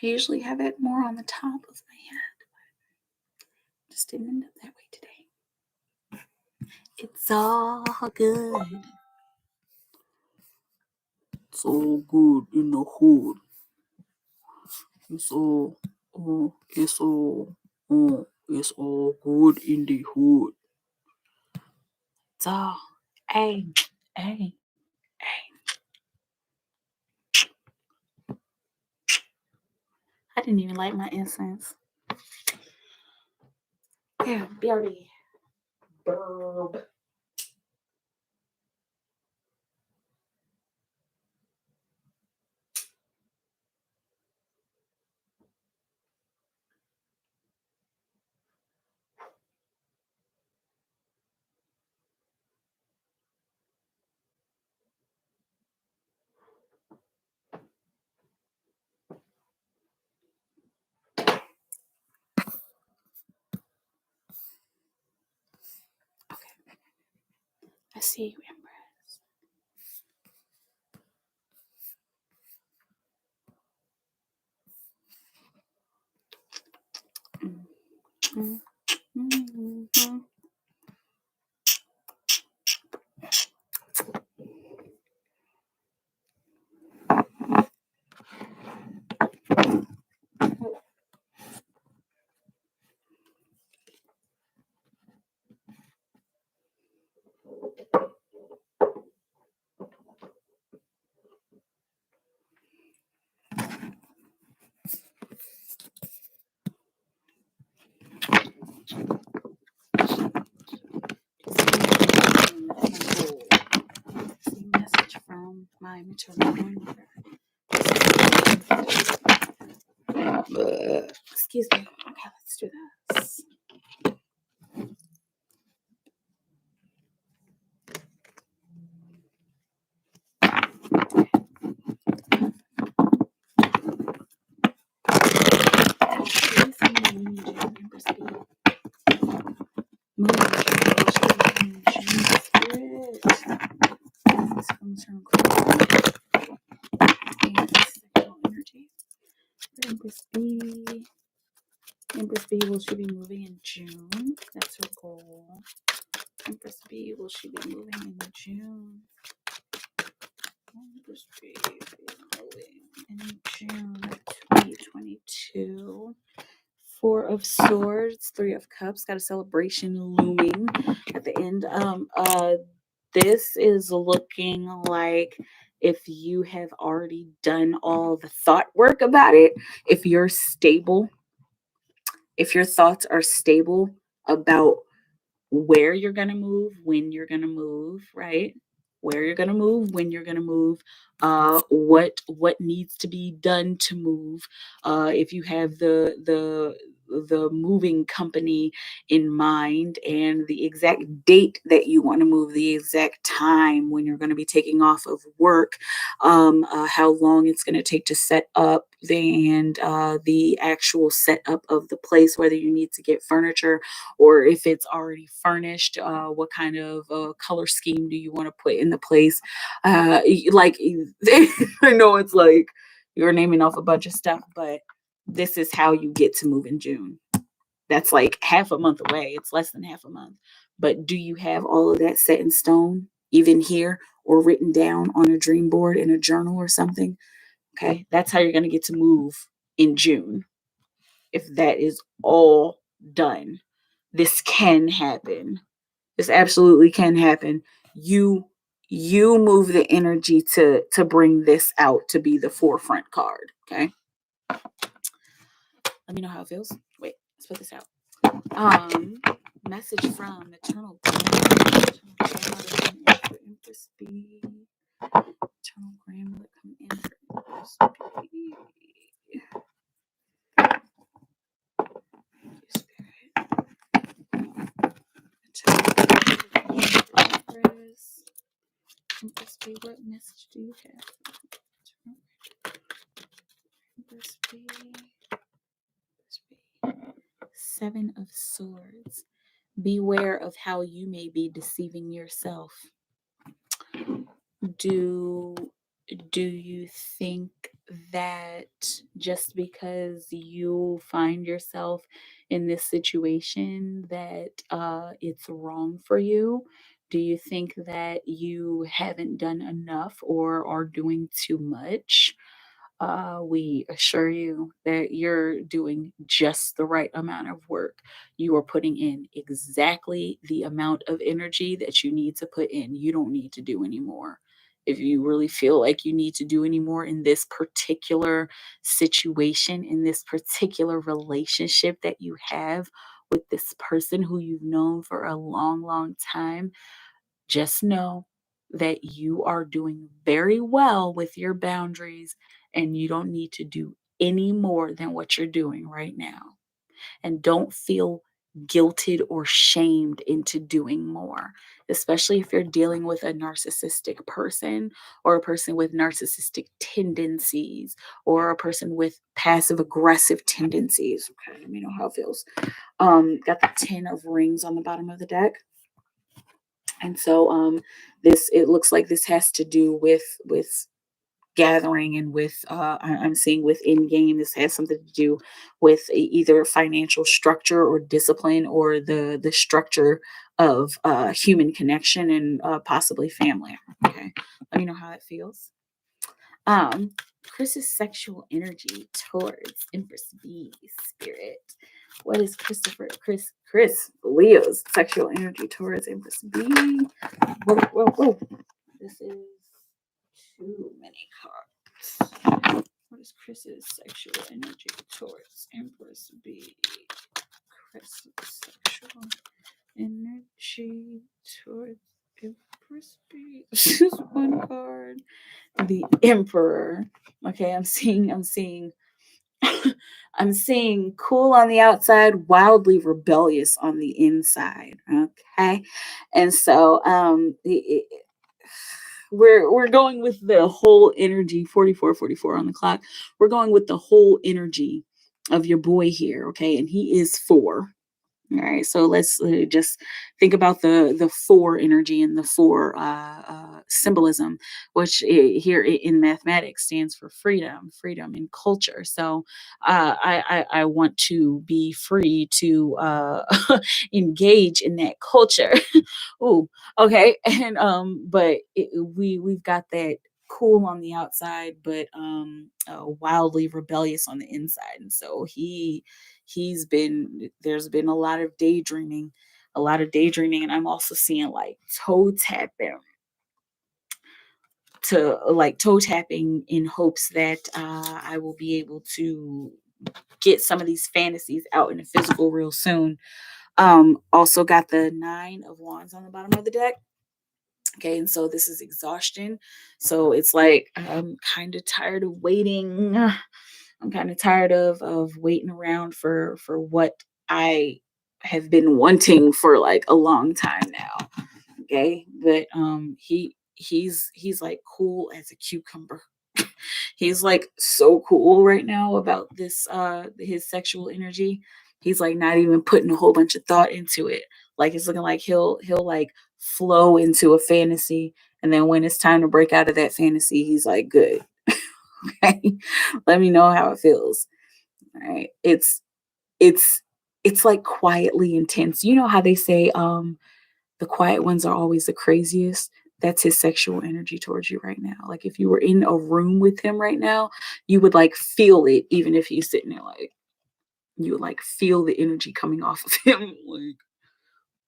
I usually have it more on the top of my head, but just didn't end up that way today. It's all good. It's all good in the hood. It's all good in the hood. It's all, hey. I didn't even light my incense. Yeah, BRB. Burb. I see you, Empress. Mm-hmm. Message from my maternal grandmother. Excuse me. Okay, let's do this. Empress B, will she be moving in June? That's her goal. Empress B, will she be moving in June? Empress B, moving in June 2022. Four of Swords, Three of Cups, got a celebration looming at the end. This is looking like if you have already done all the thought work about it, if you're stable, if your thoughts are stable about where you're going to move, when you're going to move, right? Where you're going to move, when you're going to move, what needs to be done to move. If you have the moving company in mind and the exact date that you want to move, the exact time when you're going to be taking off of work, how long it's going to take to set up the actual setup of the place, whether you need to get furniture or if it's already furnished, what kind of color scheme do you want to put in the place? Like, I know it's like you're naming off a bunch of stuff, but this is how you get to move in June. That's like half a month away. It's less than half a month. But do you have all of that set in stone, even here, or written down on a dream board in a journal or something? Okay, that's how you're going to get to move in June. If that is all done, this can happen. This absolutely can happen. You move the energy to bring this out to be the forefront card. Okay. Let me know how it feels. Wait, let's put this out. Message from Eternal Grandmother. Empress B. Eternal Grandmother, come in for Empress B. Empress B, what message do you have? Empress B. Seven of Swords. Beware of how you may be deceiving yourself. Do you think that just because you find yourself in this situation that it's wrong for you? Do you think that you haven't done enough or are doing too much? We assure you that you're doing just the right amount of work. You are putting in exactly the amount of energy that you need to put in. You don't need to do any more. If you really feel like you need to do any more in this particular situation, in this particular relationship that you have with this person who you've known for a long, long time, just know that you are doing very well with your boundaries and you don't need to do any more than what you're doing right now. And don't feel guilted or shamed into doing more, especially if you're dealing with a narcissistic person or a person with narcissistic tendencies or a person with passive aggressive tendencies. Okay, let me know how it feels. Got the 10 of Rings on the bottom of the deck. And so this, it looks like this has to do with gathering and with I'm seeing with in game, this has something to do with either financial structure or discipline or the structure of human connection and possibly family. Okay, let me know how that feels. Chris's sexual energy towards Empress B spirit. What is Chris Leo's sexual energy towards Empress B? Whoa. This is too many cards. What is Chris's sexual energy towards Empress B? Chris's sexual energy towards Empress B. Just one card. The Emperor. Okay, I'm seeing I'm seeing cool on the outside, wildly rebellious on the inside. Okay. And so we're going with the whole energy, 44, on the clock. We're going with the whole energy of your boy here, okay? And he is 4. All right, so let's just think about the four energy and the four symbolism, which here in mathematics stands for freedom, freedom and culture. So I want to be free to engage in that culture. Ooh, okay, and but we've got that cool on the outside, but wildly rebellious on the inside, and so he's been there's been a lot of daydreaming, and I'm also seeing like toe tapping in hopes that I will be able to get some of these fantasies out in the physical real soon. Also got the 9 of Wands on the bottom of the deck. Okay, and so this is exhaustion. So it's like I'm kind of tired of waiting. I'm kind of tired of waiting around for what I have been wanting for like a long time now. Okay, but he's like cool as a cucumber. He's like so cool right now about this his sexual energy. He's like not even putting a whole bunch of thought into it. Like it's looking like he'll like flow into a fantasy, and then when it's time to break out of that fantasy, he's like good. Okay, let me know how it feels. All right, it's it's like quietly intense. You know how they say the quiet ones are always the craziest? That's his sexual energy towards you right now. Like if you were in a room with him right now, you would like feel it even if he's sitting there like you would like feel the energy coming off of him. Like,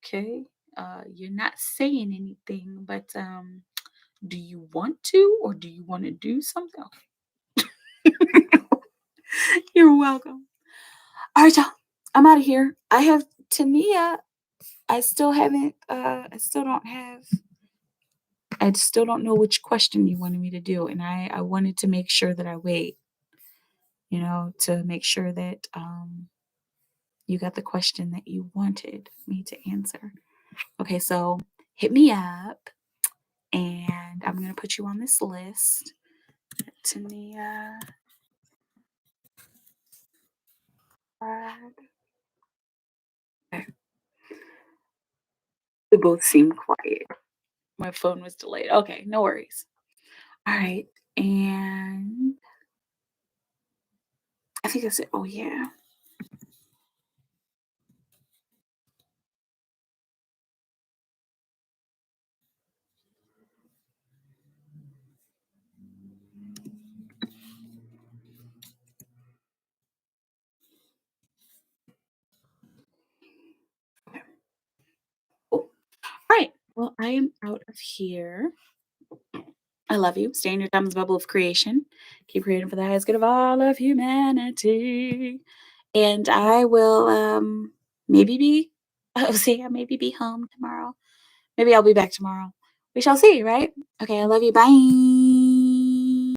okay, you're not saying anything, but do you want to or do you want to do something? Okay. You're welcome. All right, y'all. I'm out of here. I have Tania. I still don't have I still don't know which question you wanted me to do. And I wanted to make sure that I wait, to make sure that you got the question that you wanted me to answer. Okay, so hit me up and I'm gonna put you on this list. Tania. Brad. Okay. We both seem quiet. My phone was delayed. Okay, no worries. All right. And I think that's it. Oh yeah. Cool. All right. Well, I am out of here. I love you. Stay in your timeless bubble of creation. Keep creating for the highest good of all of humanity. And I will maybe be I'll see I maybe be home tomorrow. Maybe I'll be back tomorrow. We shall see, right? Okay, I love you. Bye.